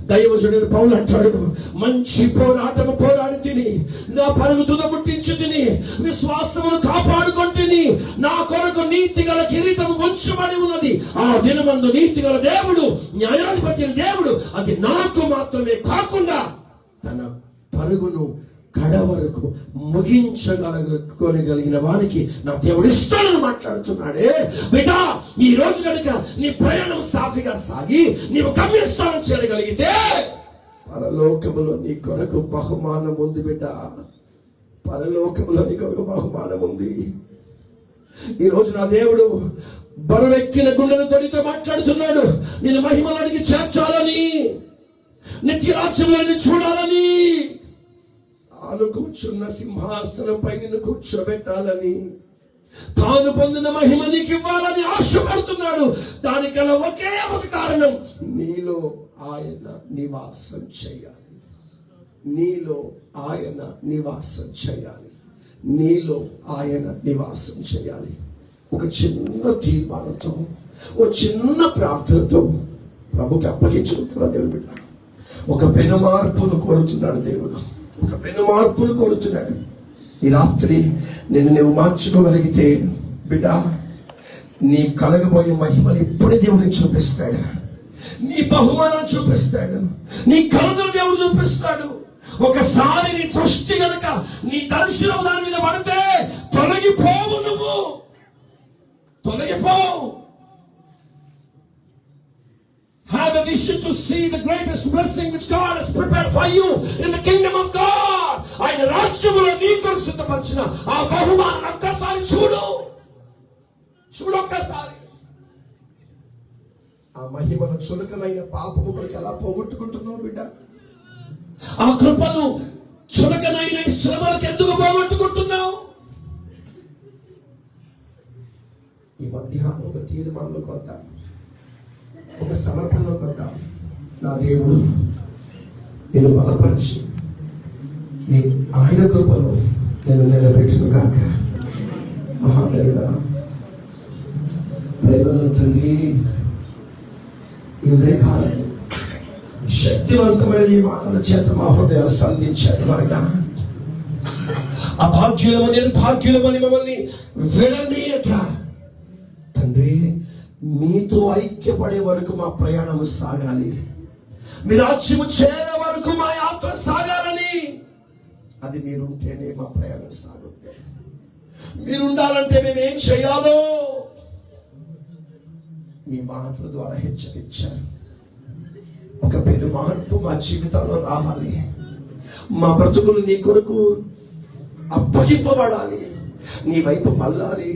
దైవజనుడు పౌలు అంటాడు, మంచి పోరాటము పోరాడి తిని నా పరుగు తుదముట్టించి తిని విశ్వాసమును కాపాడుకొంటిని. నా కొరకు నీతి గల కిరీటము ఉంచబడి ఉన్నది. ఆ దినమందు నీతి గల దేవుడు, న్యాయాధిపతి దేవుడు, అది నాకు మాత్రమే కాకుండా తన పరుగును కడ వరకు ముగించగలిగిన వారికి నా దేవుడు ఇస్తానని మాట్లాడుతున్నాడే. బిడ్డ, ఈ రోజు కనుక నీ ప్రయాణం సాఫీగా సాగి నీవు గమ్యస్థానం చేరగలిగితే పరలోకములో నీ కొరకు బహుమానం ఉంది. బిడ్డ, పరలోకములో నీ కొరకు బహుమానం ఉంది. ఈ రోజు నా దేవుడు బరువెక్కిన గుండెల తోడితో మాట్లాడుతున్నాడు. నేను మహిమలోనికి చేర్చాలని, నిత్య రాజ్యంలో చూడాలని, తాను కూర్చున్న సింహాసనంపై నిన్ను కూర్చోబెట్టాలని, తాను పొందిన మహిమ నీకు ఇవ్వాలని ఆశపడుతున్నాడు. దానికల ఒకే ఒక కారణం, నీలో ఆయన నివాసం చేయాలి. నీలో ఆయన నివాసం చేయాలి. నీలో ఆయన నివాసం చేయాలి. ఒక చిన్న తీర్మానంతో, ఒక చిన్న ప్రార్థనతో ప్రభుకి అప్పగించుకుంటున్నా దేవుడు. బిడ్డ, ఒక పెను మార్పును కోరుతున్నాడు దేవుడు. ఒక పెను మార్పును కోరుతున్నాడు. ఈ రాత్రి నువ్వు మార్చుకోగలిగితే బిడ్డ, నీ కలగబోయే మహిమని ఇప్పుడే దేవుడిని చూపిస్తాడు. నీ బహుమానం చూపిస్తాడు. నీ కలదలు దేవుడు చూపిస్తాడు. ఒకసారి నీ దృష్టి గనక, నీ దర్శనం దాని మీద పడితే తొలగిపోవు. నువ్వు తొలగిపోవు. Have a vision to see the greatest blessing which God has prepared for you in the kingdom of God. ఆయన రాజ్యములో నీ కొరకు సిద్ధపరిచిన ఆ బహుమానం ఒక్కసారి చూడు. ఒక్కసారి ఆ మహిమను చులకనైన పాపము కొరకు ఎలా పోగొట్టుకుంటున్నావు బిడ్డ? ఆ కృపను చులకనైన శ్రమలకు ఎందుకు పోగొట్టుకుంటున్నావు? ఈ మధ్యాహ్నం ఒక తీర్మానంలోకి వద్దాం, ఒక సమర్పణలోకి వద్దాం. నా దేవుడు నేను బలపరిచి నీ ఆయన కృపలో నేను నిలబెట్టును గాక. మహాగరుడా, ప్రేమల తండ్రి, ఈ ఉదయకాలం శక్తివంతమైన ఈ మాటల చేత మా హృదయాలు సంధించారు. ఆయన అభాగ్యులము నిర్భాగ్యులమని మమ్మల్ని విడనీయక తండ్రి, మీతో ఐక్యపడే వరకు మా ప్రయాణం సాగాలి. మీ రాజ్యము చేరే వరకు మా యాత్ర సాగాలని. అది మీరుంటేనే మా ప్రయాణం సాగుద్ది. మీరుండాలంటే మేమేం చేయాలో మీ మాటల ద్వారా హెచ్చరించారు. ఒక పెను మార్పు మా జీవితాల్లో రావాలి. మా బ్రతుకులు నీ కొరకు అప్పగింపబడాలి. నీ వైపు మళ్ళాలి.